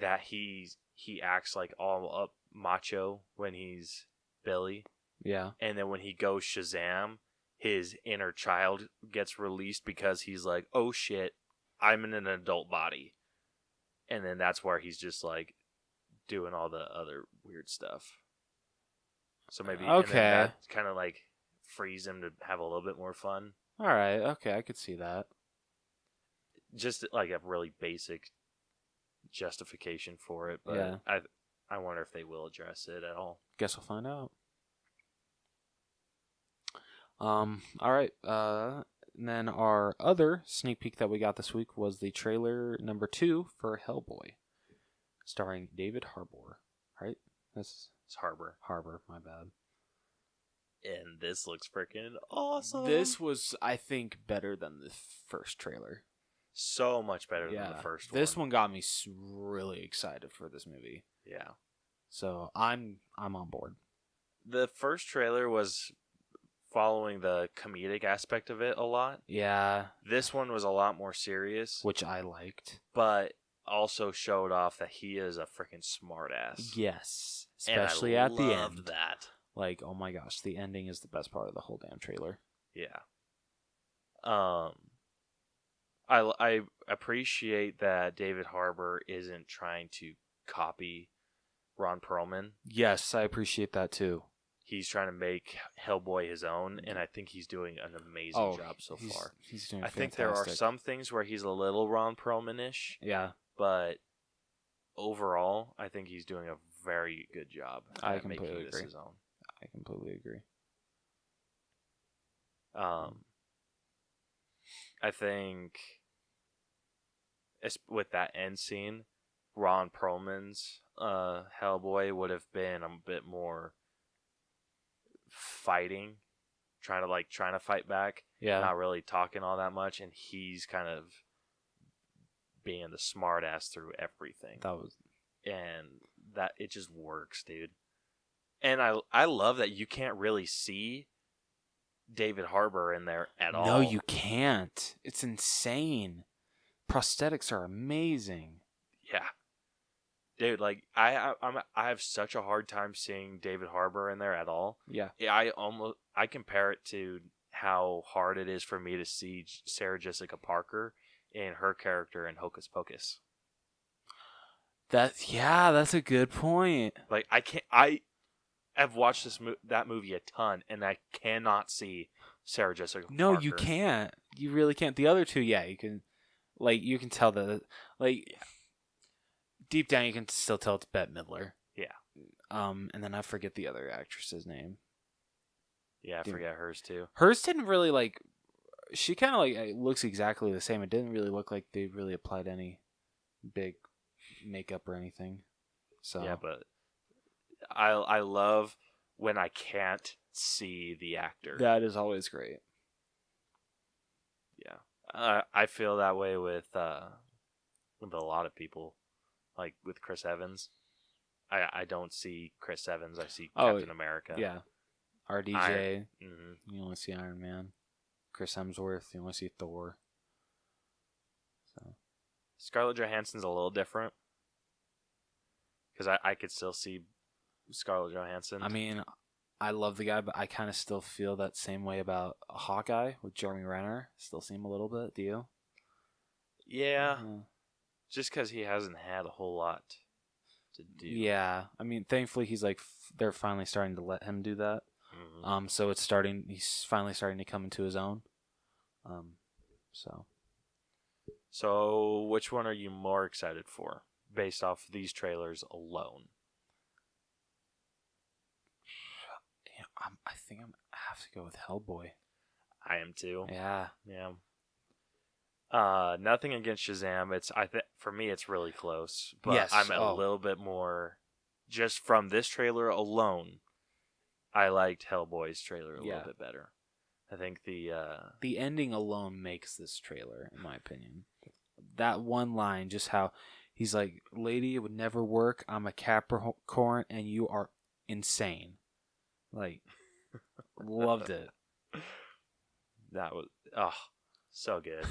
that he acts like all up macho when he's Billy. Yeah. And then when he goes Shazam, his inner child gets released because he's like, oh shit, I'm in an adult body. And then that's where he's just like doing all the other weird stuff. So maybe and then that kind of like frees him to have a little bit more fun. All right. Okay, I could see that. just like a really basic justification for it. But Yeah. I wonder if they will address it at all. Guess we'll find out. All right. And then our other sneak peek that we got this week was the trailer number 2 for Hellboy, starring David Harbour. Right? It's Harbor. Harbour, my bad. And this looks freaking awesome. This was, I think, better than the first trailer. So much better than the first one. This one got me really excited for this movie. Yeah. So I'm on board. The first trailer was following the comedic aspect of it a lot. Yeah. This one was a lot more serious, which I liked, but also showed off that he is a freaking smartass. Yes, especially at the end. That. Like, oh my gosh, the ending is the best part of the whole damn trailer. Yeah. I appreciate that David Harbour isn't trying to copy Ron Perlman. Yes, I appreciate that too. He's trying to make Hellboy his own, and I think he's doing an amazing job so far. He's doing I fantastic. think there are some things where he's a little Ron Perlman-ish. Yeah. But overall, I think he's doing a very good job I at making completely this agree. his own. I completely agree. I think with that end scene, Ron Perlman's Hellboy would have been a bit more fighting, trying to fight back. Yeah. Not really talking all that much, and he's kind of being the smart ass through everything. And that it just works, dude. And I love that you can't really see David Harbour in there at all. No, you can't. It's insane. Prosthetics are amazing. Yeah. Dude, like I have such a hard time seeing David Harbour in there at all. Yeah. I compare it to how hard it is for me to see Sarah Jessica Parker in her character in Hocus Pocus. That's a good point. Like I have watched that movie a ton, and I cannot see Sarah Jessica Parker. No, you can't. You really can't. The other two, yeah, you can. Like, you can tell that, like, deep down, you can still tell it's Bette Midler. Yeah. And then I forget the other actress's name. Yeah, I forget hers too. Hers didn't really, like, she kind of, like, looks exactly the same. It didn't really look like they really applied any big makeup or anything. So yeah, but I love when I can't see the actor. That is always great. Yeah. I feel that way with a lot of people, like with Chris Evans. I don't see Chris Evans. I see Captain America. Yeah, RDJ. Mm-hmm. You only see Iron Man. Chris Hemsworth. You only see Thor. So Scarlett Johansson's a little different because I could still see Scarlett Johansson. I mean, I love the guy, but I kind of still feel that same way about Hawkeye with Jeremy Renner. Still see him a little bit. Do you? Yeah. Just because he hasn't had a whole lot to do. Yeah. I mean, thankfully, he's like, they're finally starting to let him do that. Mm-hmm. So he's finally starting to come into his own. So which one are you more excited for based off these trailers alone? I think I have to go with Hellboy. I am too. Yeah. Nothing against Shazam. For me, it's really close. But yes. I'm a little bit more. Just from this trailer alone, I liked Hellboy's trailer a little bit better. I think the ending alone makes this trailer, in my opinion. That one line, just how he's like, "Lady, it would never work. I'm a Capricorn, and you are insane." Like, loved it. That was so good.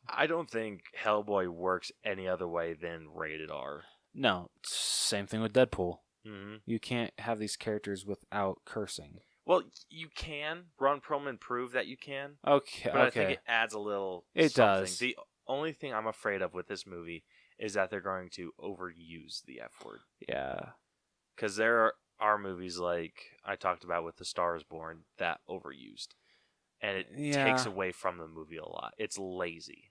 I don't think Hellboy works any other way than rated R. No, same thing with Deadpool. Mm-hmm. You can't have these characters without cursing. Well, you can. Ron Perlman proved that you can. Okay, but I think it adds a little. It something. does. The only thing I'm afraid of with this movie is that they're going to overuse the F word. Yeah, because there are movies like I talked about with The Star Is Born that overused, and it takes away from the movie a lot. It's lazy.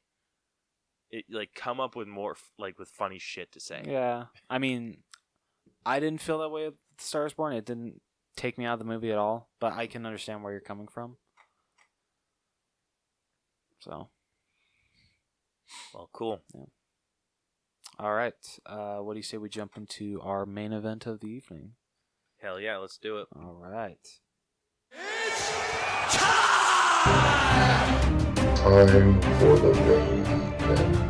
like come up with more like with funny shit to say. Yeah. I mean, I didn't feel that way with Star is Born. It didn't take me out of the movie at all, but I can understand where you're coming from. So. Well, cool. Yeah. All right. What do you say we jump into our main event of the evening? Hell yeah, let's do it. All right. It's time for the main event.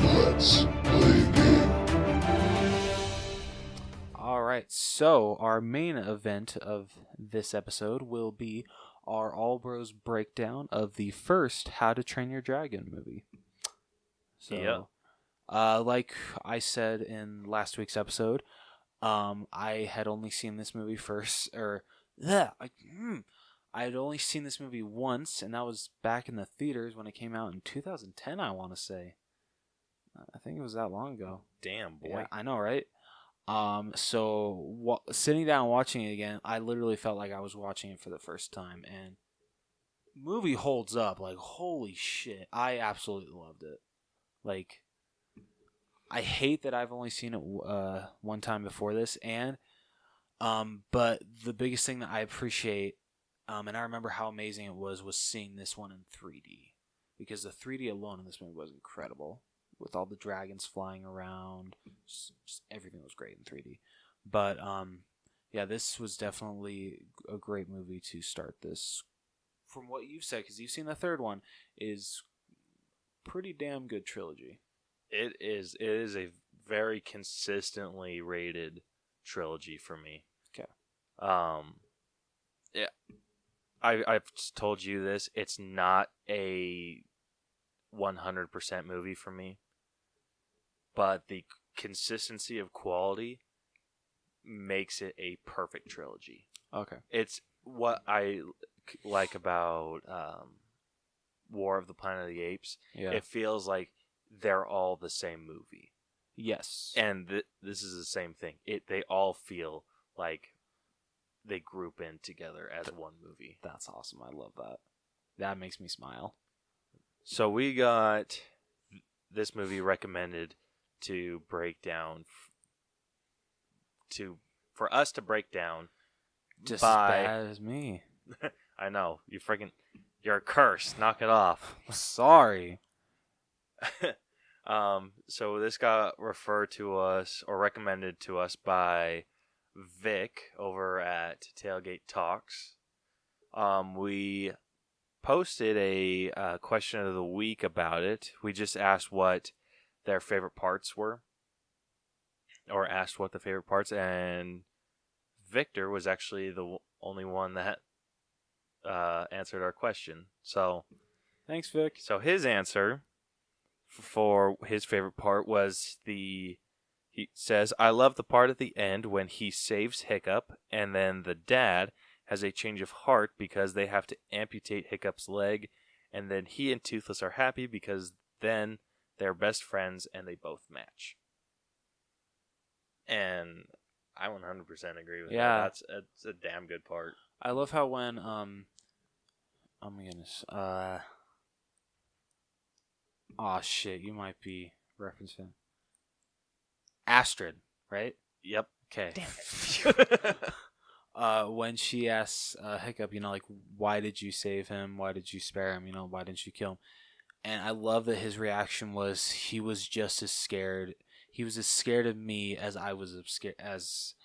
Let's play a game. All right. So our main event of this episode will be our All Bros breakdown of the first How to Train Your Dragon movie. So, like I said in last week's episode, I had only seen this movie first, I had only seen this movie once, and that was back in the theaters when it came out in 2010, I want to say. I think it was that long ago. Damn, boy. Yeah, I know, right? So sitting down and watching it again, I literally felt like I was watching it for the first time, and movie holds up. Like, holy shit. I absolutely loved it. Like, I hate that I've only seen it one time before this, but the biggest thing that I appreciate, and I remember how amazing it was seeing this one in 3D, because the 3D alone in this movie was incredible, with all the dragons flying around. Just everything was great in 3D. But yeah, this was definitely a great movie to start this. From what you've said, because you've seen the third one, is pretty damn good trilogy. It is a very consistently rated trilogy for me. Okay. Yeah. I've told you this. It's not a 100% movie for me, but the consistency of quality makes it a perfect trilogy. Okay. It's what I like about War of the Planet of the Apes. Yeah. It feels like they're all the same movie. Yes. And this is the same thing. They all feel like they group in together as one movie. That's awesome. I love that. That makes me smile. So we got this movie recommended to break down, for us to break down. Just by, as bad as me. I know. You're a curse. Knock it off. Sorry. So this got referred to us or recommended to us by Vic over at Tailgate Talks. We posted a question of the week about it. We just asked what their favorite parts were, or asked what the favorite parts, and Victor was actually the only one that answered our question. So, thanks, Vic. So his answer for his favorite part was he says, I love the part at the end when he saves Hiccup, and then the dad has a change of heart because they have to amputate Hiccup's leg, and then he and Toothless are happy because then they're best friends and they both match. And I 100% agree with that. That's a damn good part. I love how when oh my goodness, oh shit, you might be referencing Astrid, right? Yep. Okay. When she asks Hiccup, like, why did you save him? Why did you spare him? Why didn't you kill him? And I love that his reaction was he was just as scared. He was as scared of me as I was scared as.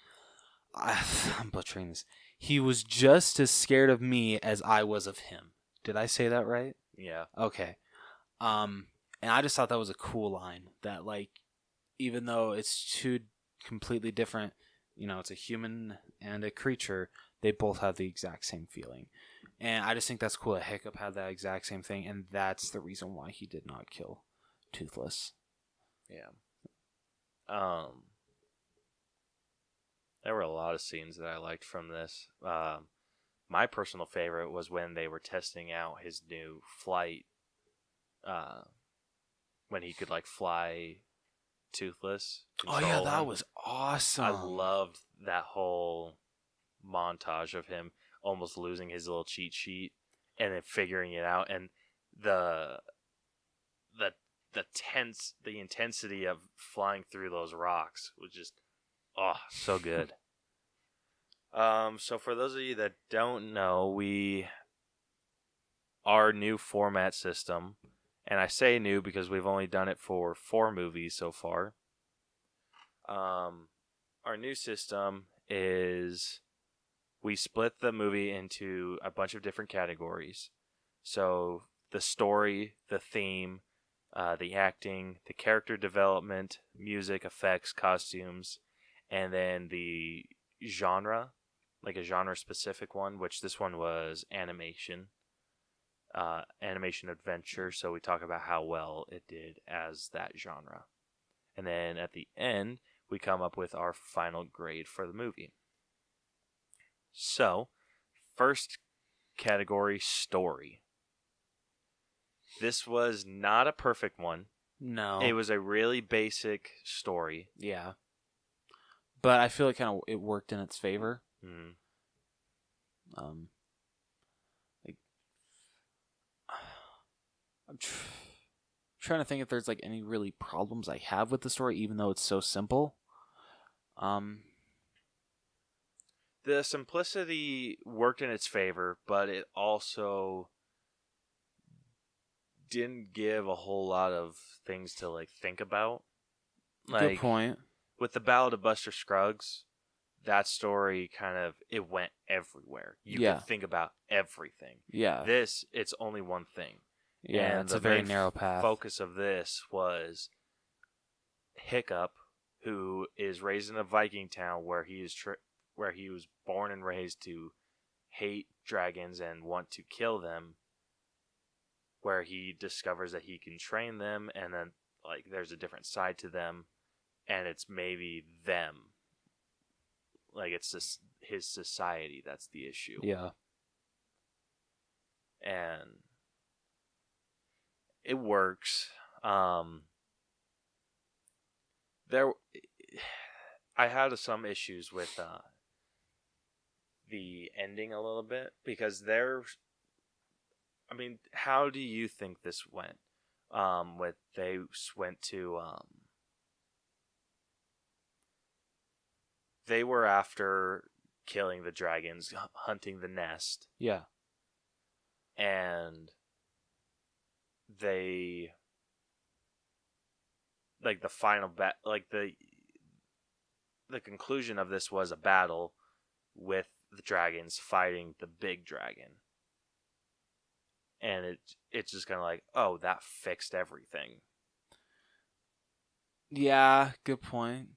I'm butchering this. He was just as scared of me as I was of him. Did I say that right? Yeah. Okay. And I just thought that was a cool line. That, like, even though it's two completely different, it's a human and a creature, they both have the exact same feeling. And I just think that's cool that Hiccup had that exact same thing, and that's the reason why he did not kill Toothless. Yeah. There were a lot of scenes that I liked from this. My personal favorite was when they were testing out his new flight, when he could, like, fly Toothless. Oh yeah, that was awesome. I loved that whole montage of him almost losing his little cheat sheet and then figuring it out, and the the intensity of flying through those rocks was just so good. So for those of you that don't know, our new format system, and I say new because we've only done it for 4 movies so far. Our new system is we split the movie into a bunch of different categories. So the story, the theme, the acting, the character development, music, effects, costumes, and then the genre, like a genre-specific one, which this one was animation adventure. So we talk about how well it did as that genre. And then at the end, we come up with our final grade for the movie. So, first category, story. This was not a perfect one. No. It was a really basic story. Yeah. But I feel like it worked in its favor. Mm. Like I'm trying to think if there's like any really problems I have with the story, even though it's so simple. The simplicity worked in its favor, but it also didn't give a whole lot of things to like think about. Good point. With the Ballad of Buster Scruggs, that story it went everywhere. You could think about everything. Yeah. This, it's only one thing. Yeah, and it's a very narrow path. The focus of this was Hiccup, who is raised in a Viking town where he was born and raised to hate dragons and want to kill them, where he discovers that he can train them, and then like there's a different side to them, and it's maybe them. Like it's just his society that's the issue. Yeah. And it works. I had some issues with the ending a little bit because how do you think this went? They went to they were after killing the dragons, hunting the nest. Yeah. And they like the final the conclusion of this was a battle with the dragons fighting the big dragon. And it's just kind of like, oh, that fixed everything. Yeah, good point.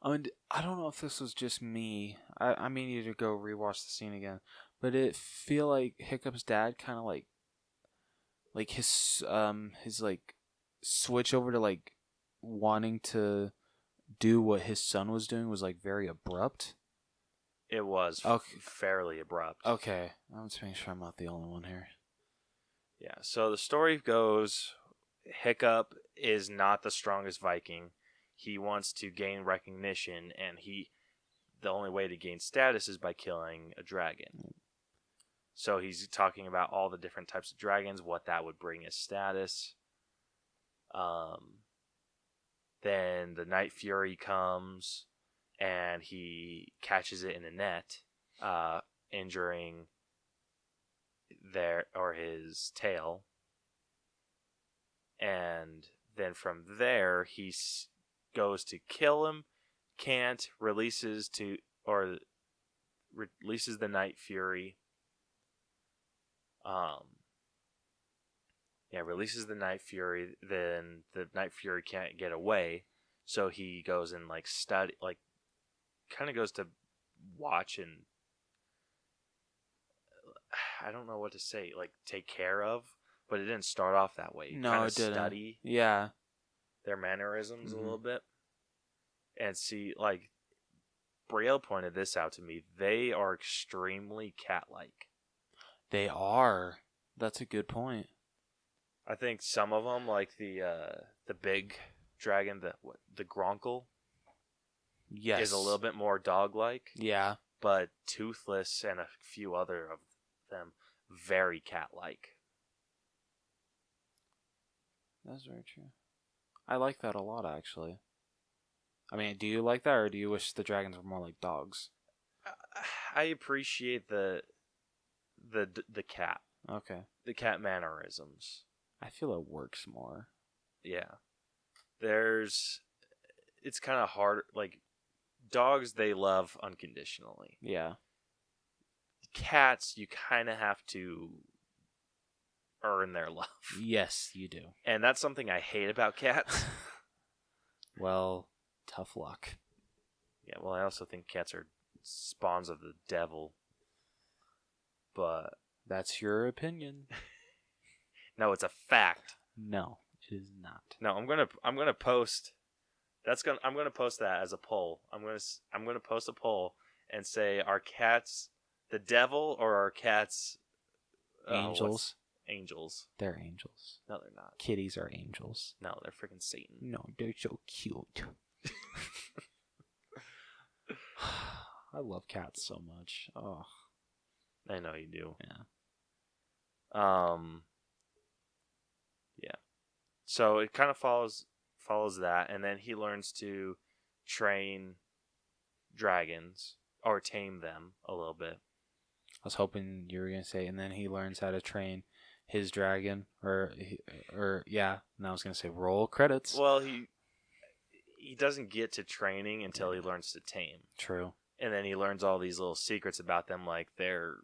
I mean, I don't know if this was just me. I may need to go rewatch the scene again, but it feel like Hiccup's dad kind of like his like switch over to like wanting to do what his son was doing was like very abrupt. It was fairly abrupt. Okay, I'm just making sure I'm not the only one here. Yeah, so the story goes, Hiccup is not the strongest Viking. He wants to gain recognition, and the only way to gain status is by killing a dragon. So he's talking about all the different types of dragons, what that would bring as status. Then the Night Fury comes, and he catches it in a net, injuring his tail. And then from there, he goes to kill him, can't, releases the Night Fury. Releases the Night Fury. Then the Night Fury can't get away, so he goes and kind of goes to watch and I don't know what to say, like take care of, but it didn't start off that way. No, it didn't. Study their mannerisms a little bit, and see, like Brielle pointed this out to me. They are extremely cat-like. They are. That's a good point. I think some of them, like the big dragon, the Gronkle, yes, is a little bit more dog-like. Yeah, but Toothless and a few other of them very cat-like. That's very true. I like that a lot, actually. I mean, do you like that, or do you wish the dragons were more like dogs? I appreciate the cat, Okay. the cat mannerisms. I feel it works more. Yeah. It's kind of hard. Like, dogs, they love unconditionally. Yeah. Cats, you kind of have to earn their love. Yes, you do. And that's something I hate about cats. Well, tough luck. Yeah, well, I also think cats are spawns of the devil. But That's your opinion. no, it's a fact. No, it is not. No, I'm gonna post. I'm gonna post that as a poll. I'm gonna post a poll and say, are cats the devil or are cats Angels. Angels? They're angels. No, they're not. Kitties are angels. No, they're freaking Satan. No, they're so cute. I love cats so much. Oh, I know you do. yeah. Yeah. So it kind of follows that, and then he learns to train dragons or tame them a little bit. I was hoping you were gonna say, and then he learns how to train his dragon, or yeah. And I was gonna say, roll credits. Well, he doesn't get to training until he learns to tame. True. And then he learns all these little secrets about them, like their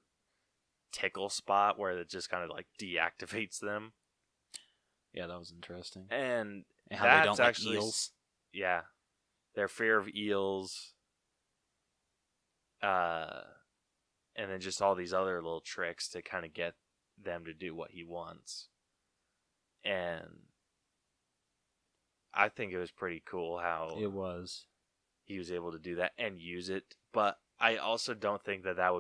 tickle spot, where it just kind of like deactivates them. Yeah, that was interesting. And how they don't like actually, eels. Yeah, their fear of eels. And then just all these other little tricks to kind of get them to do what he wants. And I think it was pretty cool how It was. he was able to do that and use it. But I also don't think that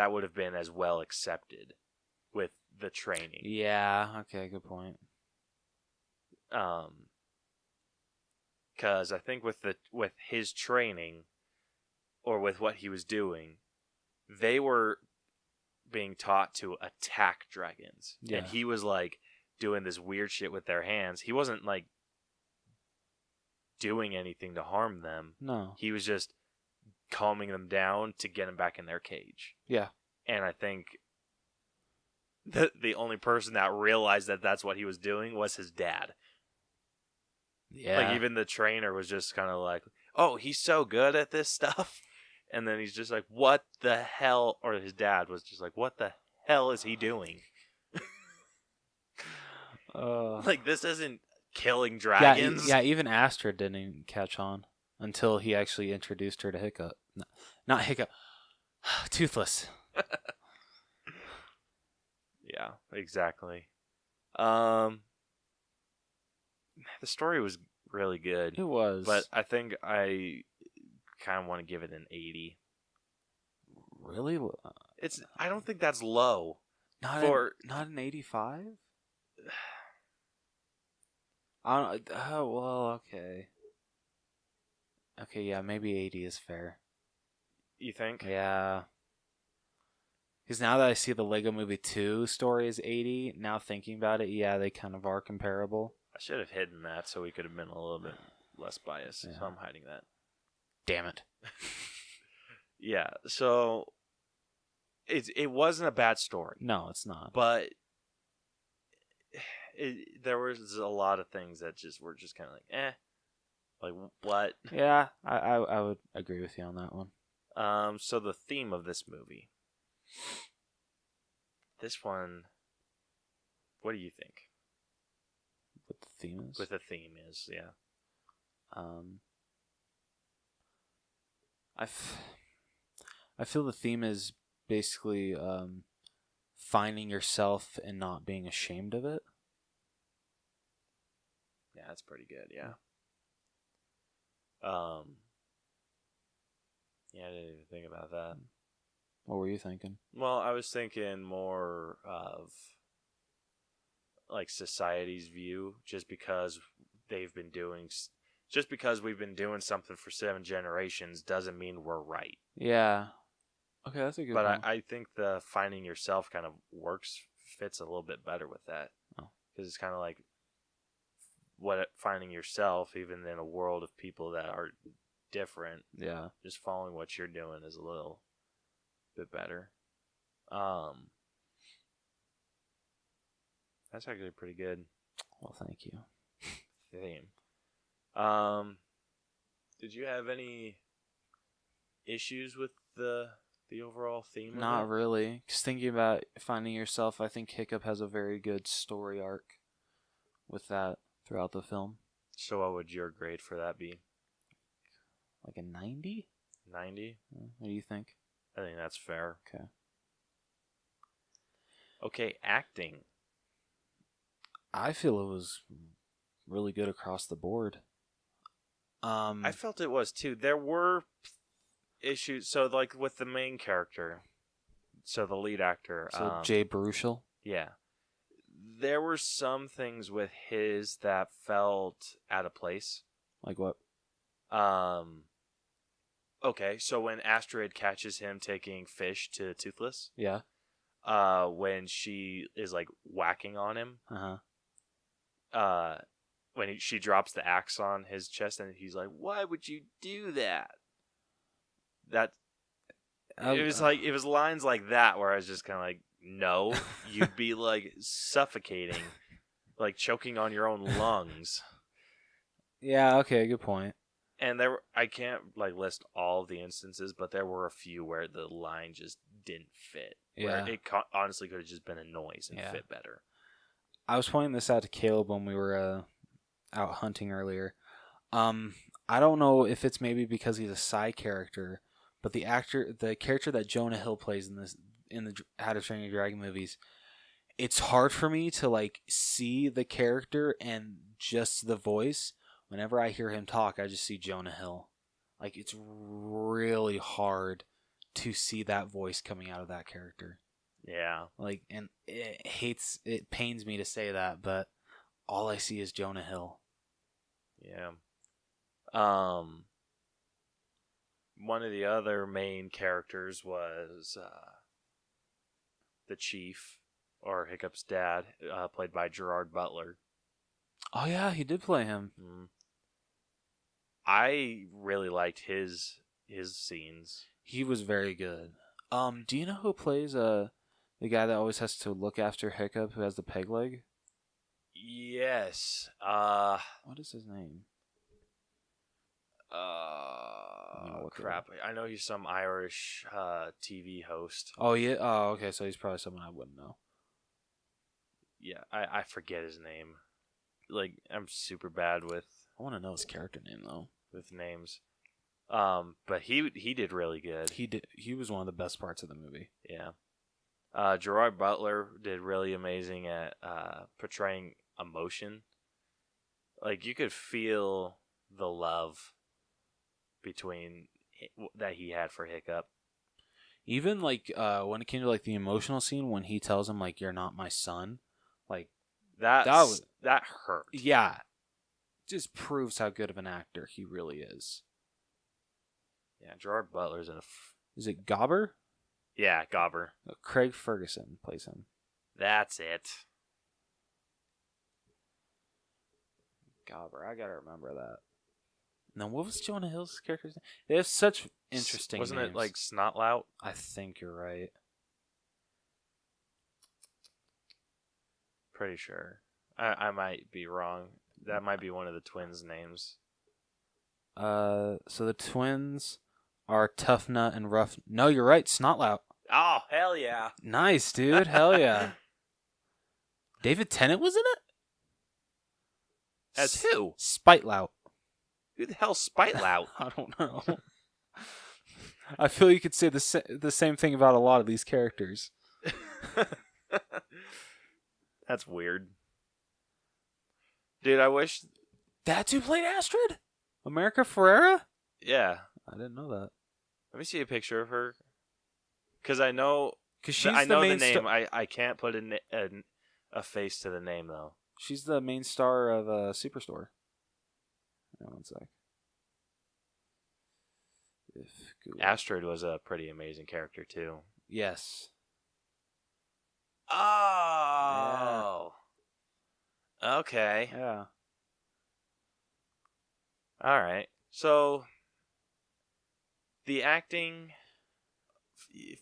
would have been as well accepted with the training. Yeah. Okay. Good point. Because I think with his training, or with what he was doing, they were being taught to attack dragons. Yeah. And he was like doing this weird shit with their hands. He wasn't like doing anything to harm them. No. He was just calming them down to get them back in their cage. Yeah. And I think the only person that realized that that's what he was doing was his dad. Yeah. Like, even the trainer was just kind of like, oh, he's so good at this stuff. And then he's just like, what the hell? Or his dad was just like, what the hell is he doing? Like, this isn't killing dragons. Yeah, even Astrid didn't catch on until he actually introduced her to Hiccup. No, not Hiccup. Toothless. Yeah, exactly. The story was really good. It was. But I think I kind of want to give it an 80. Really? I don't think that's low. Not an 85? I don't. Oh well, okay. Okay, yeah, maybe 80 is fair. You think? Yeah. Because now that I see the Lego Movie 2 story is 80, now thinking about it, yeah, they kind of are comparable. I should have hidden that so we could have been a little bit less biased. Yeah. So I'm hiding that. Damn it. Yeah, so it wasn't a bad story. No, it's not. But there was a lot of things that were just kind of like, eh. Like, what? Yeah, I would agree with you on that one. So the theme of this movie. This one, what do you think? What the theme is? What the theme is, yeah. I feel the theme is basically finding yourself and not being ashamed of it. Yeah, that's pretty good, yeah. Yeah, I didn't even think about that. What were you thinking? Well, I was thinking more of like society's view, just because we've been doing something for 7 generations doesn't mean we're right. Yeah. Okay, that's a good But one. I think the finding yourself kind of fits a little bit better with that. Oh. because it's kind of like finding yourself, even in a world of people that are different. Yeah. Just following what you're doing is a little bit better. That's actually pretty good Well, thank you. theme. Did you have any issues with the overall theme of Not it? really. Because thinking about finding yourself, I think Hiccup has a very good story arc with that throughout the film. So what would your grade for that be? Like a 90? 90? What do you think? I think that's fair. Okay. Okay, acting. I feel it was really good across the board. I felt it was too. There were issues. So, like with the main character, so the lead actor, Jay Baruchel. yeah, there were some things with his that felt out of place. Like what? Okay, so when Astrid catches him taking fish to Toothless, Yeah. when she is like whacking on him, when she drops the axe on his chest, and he's like, "Why would you do that?" It was lines like that where I was just kind of like, "No, you'd be like suffocating, like choking on your own lungs." Yeah. Okay. Good point. And I can't like list all of the instances, but there were a few where the line just didn't fit. Yeah. Where it honestly could have just been a noise and fit better. I was pointing this out to Caleb when we were out hunting earlier. I don't know if it's maybe because he's a side character, but the character that Jonah Hill plays in the How to Train Your Dragon movies, it's hard for me to like see the character and just the voice. Whenever I hear him talk, I just see Jonah Hill. Like, it's really hard to see that voice coming out of that character. Yeah. Like, and it pains me to say that, but all I see is Jonah Hill. Yeah. One of the other main characters was the Chief, or Hiccup's dad, played by Gerard Butler. Oh yeah, he did play him. I really liked his scenes. He was very good. Do you know who plays the guy that always has to look after Hiccup, who has the peg leg? Yes. What is his name? Crap. I know he's some Irish TV host. Oh yeah. Oh okay. So he's probably someone I wouldn't know. Yeah, I forget his name. Like, I'm super bad with. I want to know his character name though. With names. But he did really good. He was one of the best parts of the movie. Yeah. Gerard Butler did really amazing at portraying emotion. Like, you could feel the love that he had for Hiccup. Even like when it came to like the emotional scene when he tells him like, "You're not my son," like that hurt. Yeah. Just proves how good of an actor he really is. Yeah, Gerard Butler's in Is it Gobber? Yeah, Gobber. Craig Ferguson plays him. That's it. Gobber, I gotta remember that. Now, what was Jonah Hill's character's name? They have such interesting Wasn't names. it like Snotlout? I think you're right. Pretty sure. I might be wrong. That might be one of the twins' names. So the twins are Tough Nut and Rough. No, you're right. Snotlout. Oh, hell yeah. Nice, dude. Hell yeah. David Tennant was in it? As who? Spitelout. Who the hell's Spitelout? I don't know. I feel you could say the same thing about a lot of these characters. That's weird. Dude, I wish... That's who played Astrid? America Ferrera? Yeah. I didn't know that. Let me see a picture of her. Because I know... I know the name. I can't put a face to the name, though. She's the main star of Superstore. Hang on one sec. Astrid was a pretty amazing character, too. Yes. Oh! Okay. Yeah. All right. So the acting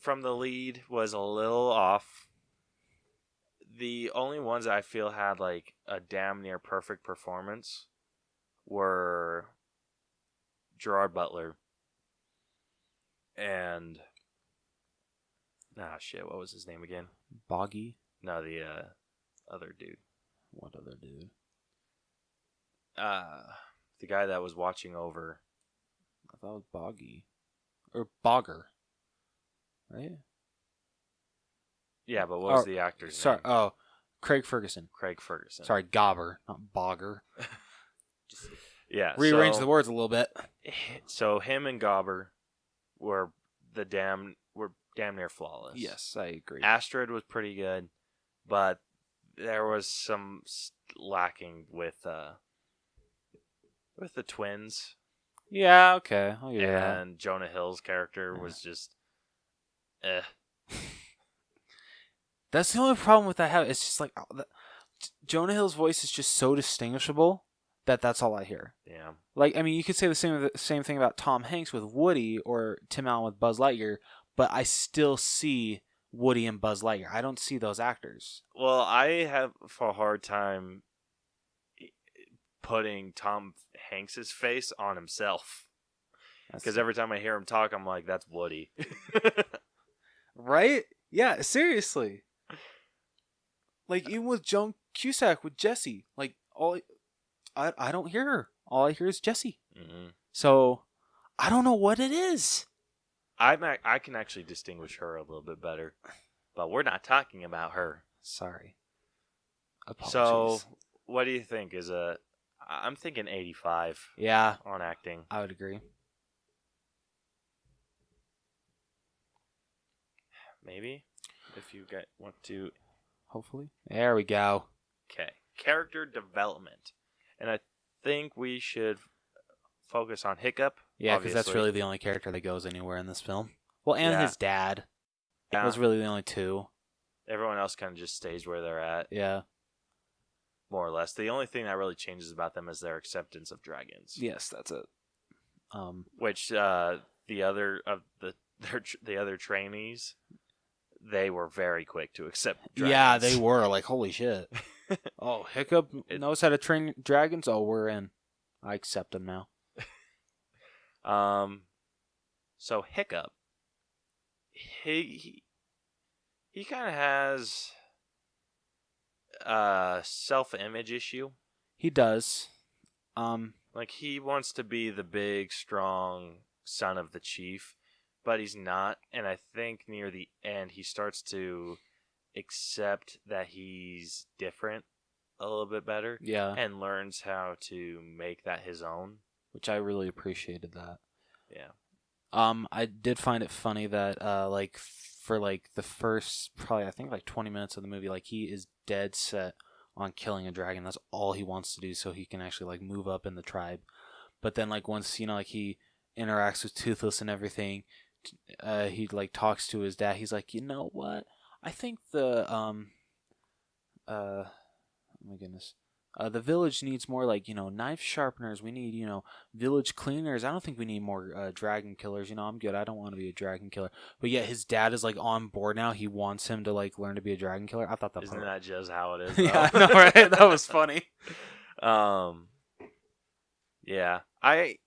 from the lead was a little off. The only ones I feel had like a damn near perfect performance were Gerard Butler and shit, what was his name again? Boggy? No, the other dude. What other dude? The guy that was watching over. I thought it was Boggy. Or Bogger. Right? Yeah, but what was the actor's Sorry. name? Oh, Craig Ferguson. Craig Ferguson. Sorry, Gobber, not Bogger. Yeah. Rearrange the words a little bit. So him and Gobber were damn near flawless. Yes, I agree. Astrid was pretty good, but there was some lacking with the twins. Yeah, okay. I'll give you that. And Jonah Hill's character was just That's the only problem with that. It's just like Jonah Hill's voice is just so distinguishable that that's all I hear. Yeah. Like, I mean, you could say the same thing about Tom Hanks with Woody or Tim Allen with Buzz Lightyear, but I still see Woody and Buzz Lightyear. I don't see those actors. Well, I have a hard time putting Tom Hanks's face on himself. Because every time I hear him talk, I'm like, that's Woody. Right? Yeah, seriously. Like, even with Joan Cusack, with Jessie, like, I don't hear her. All I hear is Jessie. Mm-hmm. So, I don't know what it is. I can actually distinguish her a little bit better. But we're not talking about her. Sorry. Apologies. So, what do you think? I'm thinking 85 yeah, on acting. I would agree. Maybe? If you want to. Hopefully. There we go. Okay. Character development. And I think we should focus on Hiccup. Yeah, because that's really the only character that goes anywhere in this film. Well, and his dad. Yeah. Those really the only two. Everyone else kind of just stays where they're at. Yeah. More or less. The only thing that really changes about them is their acceptance of dragons. Yes, that's it. Which the other trainees, they were very quick to accept dragons. Yeah, they were. Like, holy shit. Oh, Hiccup knows how to train dragons? Oh, we're in. I accept him now. So Hiccup, he kind of has a self-image issue. He does. Like, he wants to be the big, strong son of the chief, but he's not. And I think near the end, he starts to accept that he's different a little bit better. Yeah. And learns how to make that his own. Which I really appreciated that. Yeah. I did find it funny that, like, for, like, the first, probably, I think, like, 20 minutes of the movie, like, he is dead set on killing a dragon. That's all he wants to do so he can actually, like, move up in the tribe. But then, like, once, you know, like, he interacts with Toothless and everything, he, like, talks to his dad. He's like, you know what? I think oh my goodness. The village needs more, like, you know, knife sharpeners. We need, you know, village cleaners. I don't think we need more dragon killers. You know, I'm good. I don't want to be a dragon killer. But yet his dad is, like, on board now. He wants him to, like, learn to be a dragon killer. I thought that Isn't that just how it is? Yeah, I know, right? That was funny. Yeah. I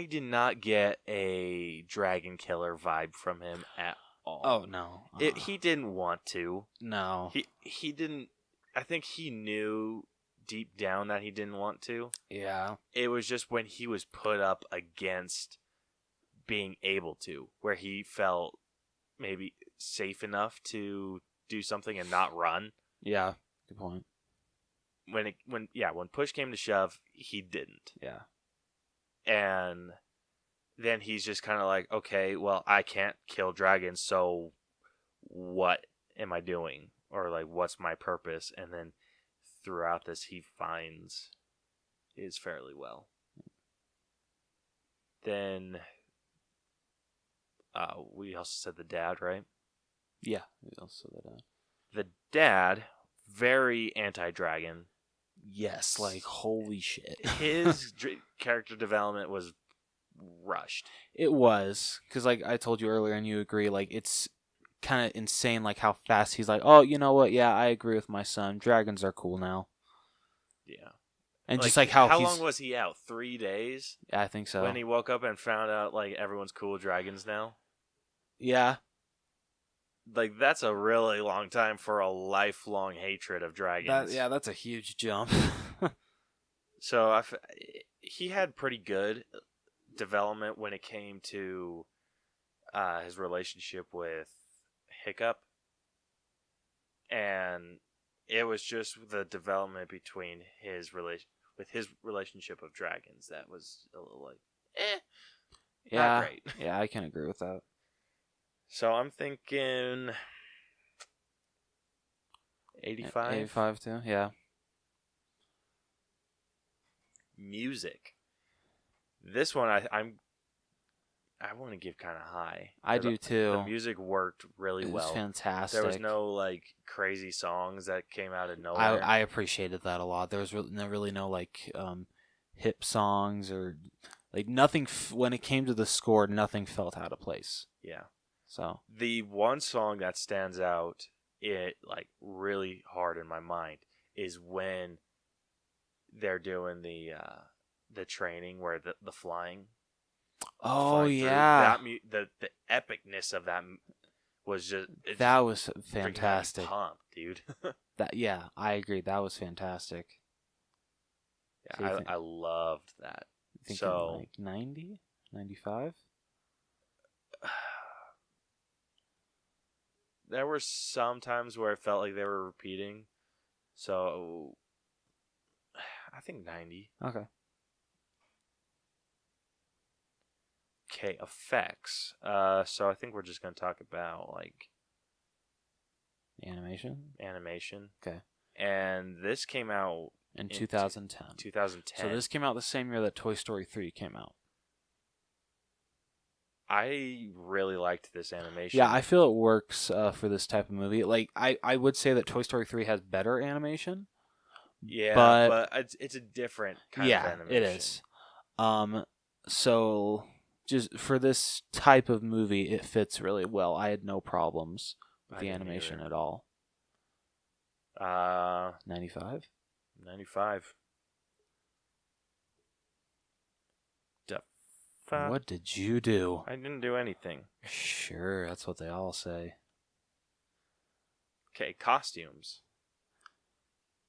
did not get a dragon killer vibe from him at all. Oh, no. He didn't want to. No. He didn't. I think he knew deep down that he didn't want to. Yeah. It was just when he was put up against being able to, where he felt maybe safe enough to do something and not run. Yeah. Good point. When push came to shove, he didn't. Yeah. And then he's just kind of like, okay, well, I can't kill dragons, so what am I doing? Or, like, what's my purpose? And then throughout this, he finds is fairly well. Then we also said the dad, right? Yeah. We also said that. The dad, very anti-dragon. Yes, like holy shit. His character development was rushed. It was, because like I told you earlier, and you agree, like it's kind of insane, like how fast he's like, oh, you know what? Yeah, I agree with my son. Dragons are cool now. Yeah. And just like how long was he out? 3 days? Yeah, I think so. When he woke up and found out like everyone's cool with dragons now? Yeah. Like that's a really long time for a lifelong hatred of dragons. That's a huge jump. So he had pretty good development when it came to his relationship with Hiccup, and it was just the development between his relationship of dragons that was a little like, not great. Yeah, I can agree with that. So I'm thinking 85. 85 too, yeah. Music. This one I want to give kind of high. I do too. The music worked really well. It was fantastic. There was no like crazy songs that came out of nowhere. I appreciated that a lot. There was really no like hip songs or like nothing. When it came to the score, nothing felt out of place. Yeah. So the one song that stands out, it like really hard in my mind, is when they're doing the training where the flying. Oh yeah, the epicness of that was just that was fantastic. Pumped, dude. I agree. That was fantastic. Yeah, I loved that. So like 90, 95? There were some times where it felt like they were repeating. So I think 90. Okay. Okay, effects. So I think we're just going to talk about like animation. Okay. And this came out in 2010. 2010. So this came out the same year that Toy Story 3 came out. I really liked this animation. Yeah, I feel it works for this type of movie. Like I would say that Toy Story 3 has better animation. Yeah, but it's a different kind of animation. Yeah, it is. So just for this type of movie, it fits really well. I had no problems with the animation at all. 95? 95. What did you do? I didn't do anything. Sure, that's what they all say. Okay, costumes.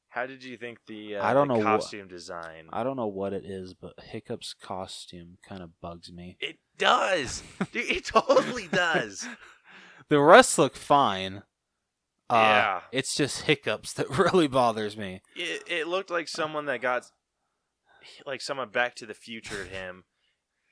How did you think the costume design? I don't know what it is, but Hiccup's costume kind of bugs me. It does! Dude, it totally does! The rest look fine. Yeah. It's just Hiccup's that really bothers me. It looked like someone that got... Like someone Back to the Future him,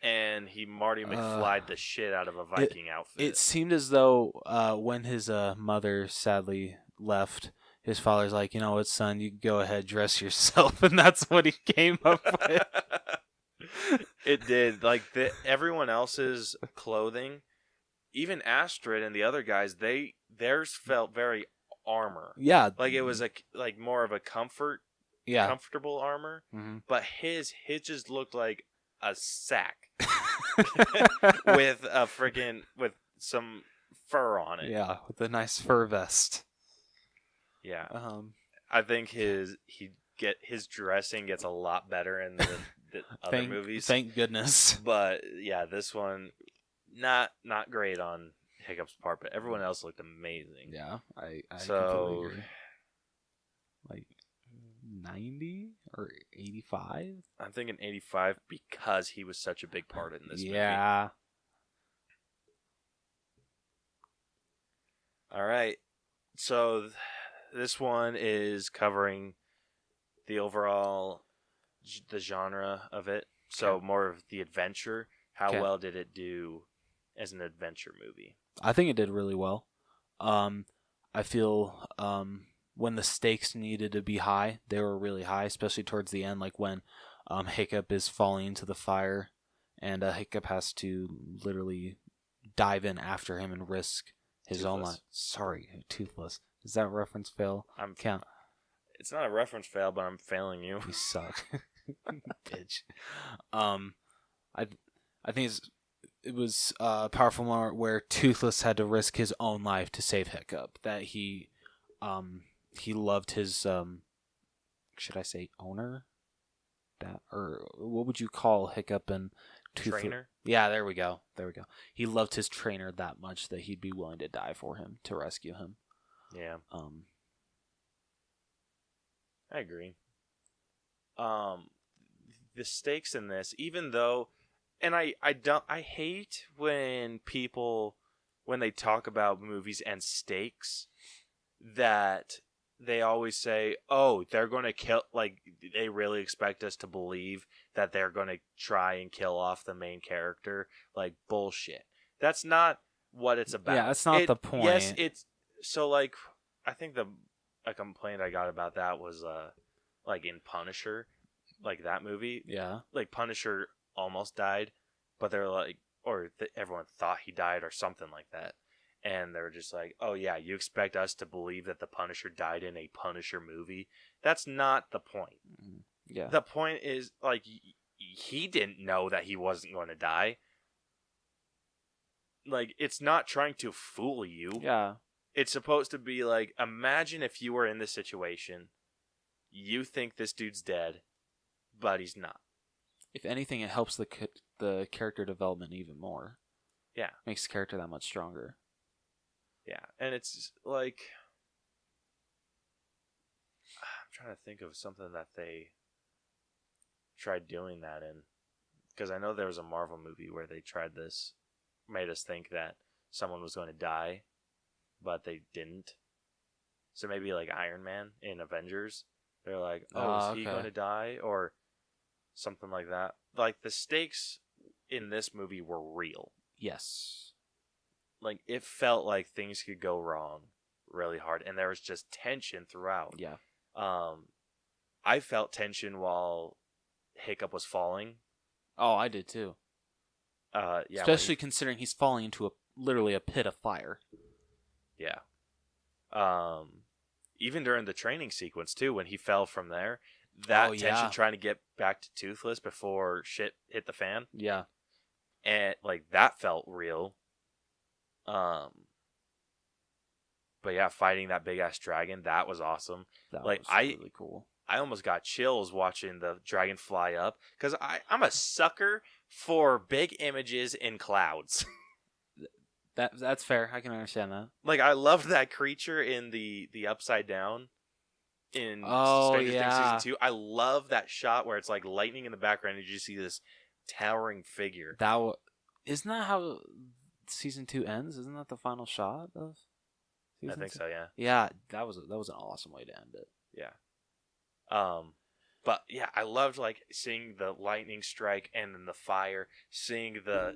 and he Marty McFly'd the shit out of a Viking outfit. It seemed as though when his mother sadly left, his father's like, you know what, son, you can go ahead, dress yourself, and that's what he came up with. It did. Like everyone else's clothing, even Astrid and the other guys, theirs felt very armor. Yeah, like it was like more of a comfortable armor. Mm-hmm. But his just looked like a sack with with some fur on it. Yeah, with a nice fur vest. Yeah. I think his dressing gets a lot better in the other movies. Thank goodness. But yeah, this one not great on Hiccup's part, but everyone else looked amazing. Yeah, I completely agree. Like 90 or 85? I'm thinking 85 because he was such a big part in this movie. Yeah. All right. So this one is covering the overall the genre of it. So more of the adventure. How well did it do as an adventure movie? I think it did really well. I feel when the stakes needed to be high, they were really high, especially towards the end, like when Hiccup is falling into the fire and Hiccup has to literally dive in after him and risk his own life. Sorry, Toothless. Does that reference fail? It's not a reference fail, but I'm failing you. You suck, bitch. I think it was a powerful moment where Toothless had to risk his own life to save Hiccup. That he loved his should I say owner? That, or what would you call Hiccup and Toothless? Trainer? Yeah, there we go. He loved his trainer that much that he'd be willing to die for him to rescue him. Yeah. I agree. The stakes in this, even though, and I hate when people, when they talk about movies and stakes, that they always say, oh, they're going to kill, like, they really expect us to believe that they're going to try and kill off the main character. Like, bullshit. That's not what it's about. Yeah, that's not the point. Yes, it's, so, like, I think a complaint I got about that was, like, in Punisher, like, that movie. Yeah. Like, Punisher almost died, but they're like, or everyone thought he died or something like that. And they're just like, oh yeah, you expect us to believe that the Punisher died in a Punisher movie? That's not the point. Yeah. The point is, like, he didn't know that he wasn't going to die. Like, it's not trying to fool you. Yeah. It's supposed to be like, imagine if you were in this situation, you think this dude's dead, but he's not. If anything, it helps the character development even more. Yeah. Makes the character that much stronger. Yeah, and it's like, I'm trying to think of something that they tried doing that in, because I know there was a Marvel movie where they tried this, made us think that someone was going to die, but they didn't. So maybe like Iron Man in Avengers, they're like, oh, is he going to die? Or something like that. Like, the stakes in this movie were real. Yes. Like, it felt like things could go wrong really hard, and there was just tension throughout. Yeah. I felt tension while Hiccup was falling. Oh, I did too. Yeah, especially considering he's falling into literally a pit of fire. Yeah. Even during the training sequence too, when he fell from there, that tension trying to get back to Toothless before shit hit the fan. Yeah. And like, that felt real. But yeah, fighting that big ass dragon, that was awesome. That like, was really cool. I almost got chills watching the dragon fly up, because I'm a sucker for big images in clouds. That's fair. I can understand that. Like, I loved that creature in the Upside Down in Stranger Things Season 2. I love that shot where it's like lightning in the background and you just see this towering figure. Isn't that how Season 2 ends? Isn't that the final shot of Season 2? I think so, yeah. Yeah, that was an awesome way to end it. Yeah. But yeah, I loved like seeing the lightning strike and then the fire, seeing the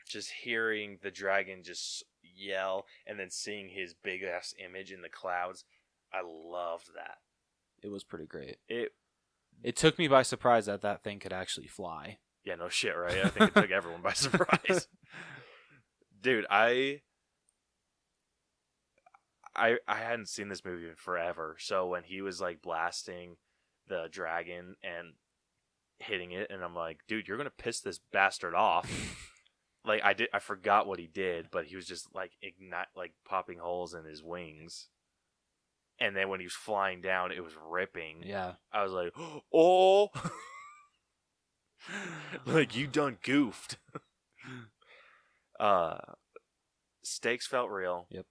just hearing the dragon just yell and then seeing his big ass image in the clouds. I loved that. It was pretty great. It took me by surprise that thing could actually fly. Yeah, no shit, right? I think it took everyone by surprise. Dude, I hadn't seen this movie in forever, so when he was like blasting the dragon and hitting it, and I'm like, dude, you're gonna piss this bastard off. Like, I forgot what he did, but he was just like popping holes in his wings. And then when he was flying down, it was ripping. Yeah. I was like, oh, like, you done goofed. Stakes felt real. Yep.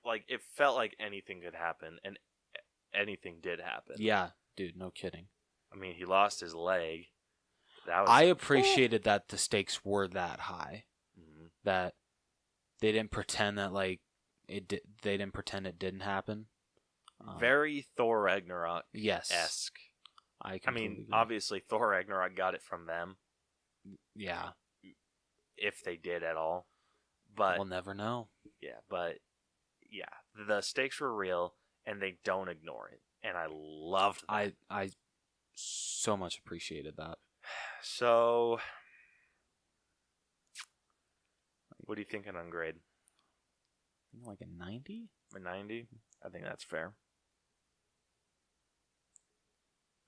Like, it felt like anything could happen, and anything did happen. Yeah, dude, no kidding. I mean, he lost his leg. I appreciated that the stakes were that high. Mm-hmm. That they didn't pretend that they didn't pretend it didn't happen. Very Thor Ragnarok esque. I mean, agree. obviously Thor Ragnarok got it from them. Yeah. If they did at all. But we'll never know. Yeah, but yeah, the stakes were real and they don't ignore it. And I loved that. I so much appreciated that. So, what are you thinking on grade? Like a 90? A 90? I think that's fair.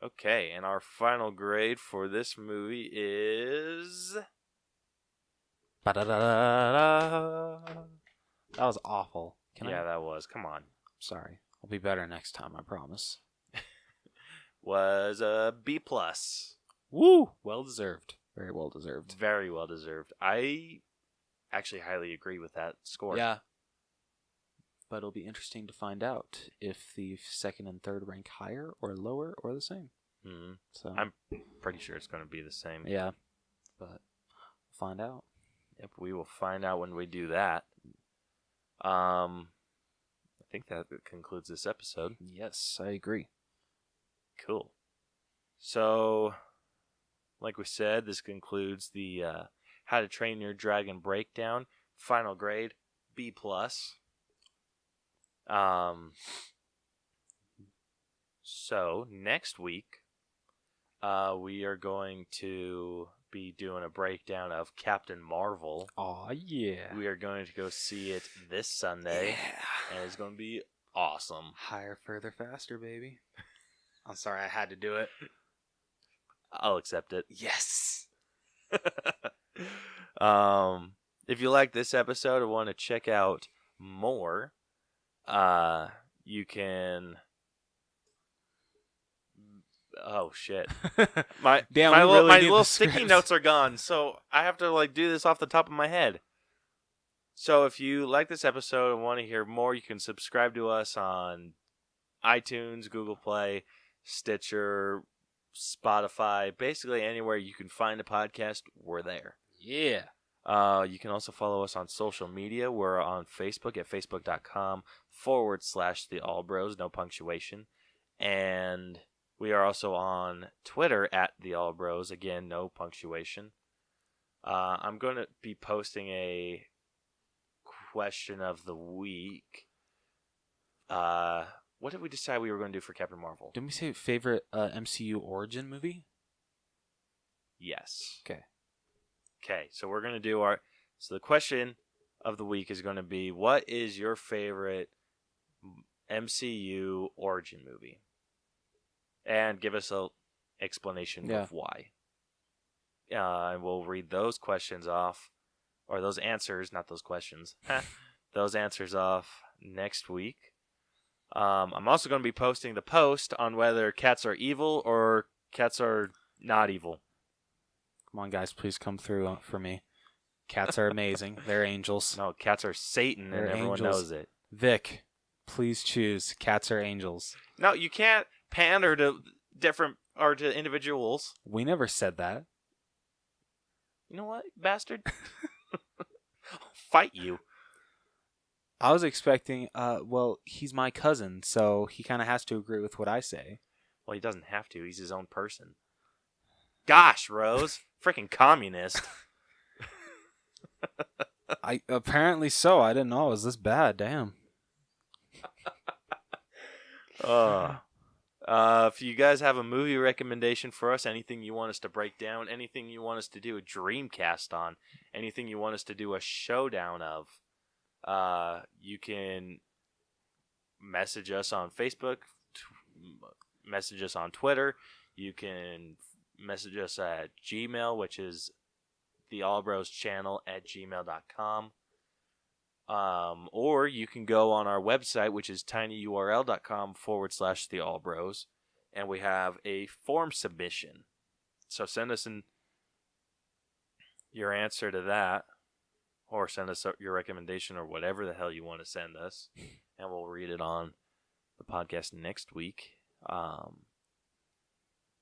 Okay, and our final grade for this movie is... Ba-da-da-da-da. That was awful. that was. Come on. Sorry. I'll be better next time, I promise. Was a B+. Woo! Well deserved. Very well deserved. Very well deserved. I actually highly agree with that score. Yeah. But it'll be interesting to find out if the second and third rank higher or lower or the same. Mm-hmm. So I'm pretty sure it's going to be the same. yeah, but we'll find out. Yep, we will find out when we do that. I think that concludes this episode. Yes, I agree. Cool. So, like we said, this concludes the How to Train Your Dragon breakdown. Final grade, B+. So, next week, we are going to be doing a breakdown of Captain Marvel. Aw, yeah. We are going to go see it this Sunday, Yeah. and it's going to be awesome. Higher, further, faster, baby. I'm sorry, I had to do it. I'll accept it. Yes. If you like this episode or want to check out more, you can... Oh, shit. My Damn, my we little, really my need little the sticky script. notes are gone, so I have to do this off the top of my head. So if you like this episode and want to hear more, you can subscribe to us on iTunes, Google Play, Stitcher, Spotify, basically anywhere you can find a podcast, we're there. Yeah. You can also follow us on social media. We're on Facebook at facebook.com/The All Bros, no punctuation. And we are also on Twitter at The All Bros, again, no punctuation. I'm going to be posting a question of the week. What did we decide we were going to do for Captain Marvel? Didn't we say favorite MCU origin movie? Yes. Okay. Okay, so we're going to do our... So the question of the week is going to be, what is your favorite MCU origin movie? And give us an explanation of why. And we'll read those questions off, or those answers, not those questions. Those answers off next week. I'm also going to be posting the post on whether cats are evil or cats are not evil. Come on, guys, please come through for me. Cats are amazing. They're angels. No, cats are Satan, They're and everyone angels. knows it. Vic, please choose. Cats are angels. No, you can't pander to different or to individuals. We never said that. You know what, bastard? I'll fight you. I was expecting, well, he's my cousin, so he kind of has to agree with what I say. Well, he doesn't have to. He's his own person. Gosh, Rose. Freaking communist. Apparently so. I didn't know it was this bad. Damn. If you guys have a movie recommendation for us, anything you want us to break down, anything you want us to do a Dreamcast on, anything you want us to do a showdown of, you can message us on Facebook, message us on Twitter. You can message us at Gmail, which is theallbroschannel@gmail.com. Or you can go on our website, which is tinyurl.com/theallbros, and we have a form submission. So send us your answer to that, or send us your recommendation, or whatever the hell you want to send us, and we'll read it on the podcast next week.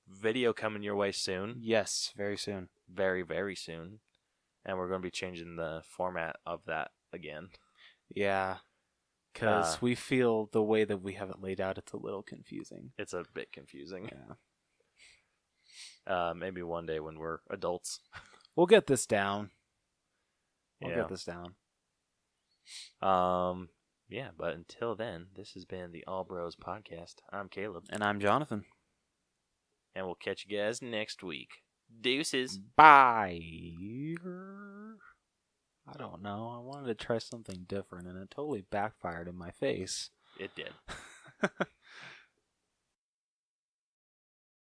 Video coming your way soon. Yes, very soon. Very, very soon. And we're going to be changing the format of that again. Yeah, because we feel the way that we have it laid out, it's a little confusing. It's a bit confusing. Yeah. Maybe one day when we're adults. We'll get this down. Yeah, but until then, this has been the All Bros Podcast. I'm Caleb. And I'm Jonathan. And we'll catch you guys next week. Deuces. Bye. I don't know. I wanted to try something different, and it totally backfired in my face. It did.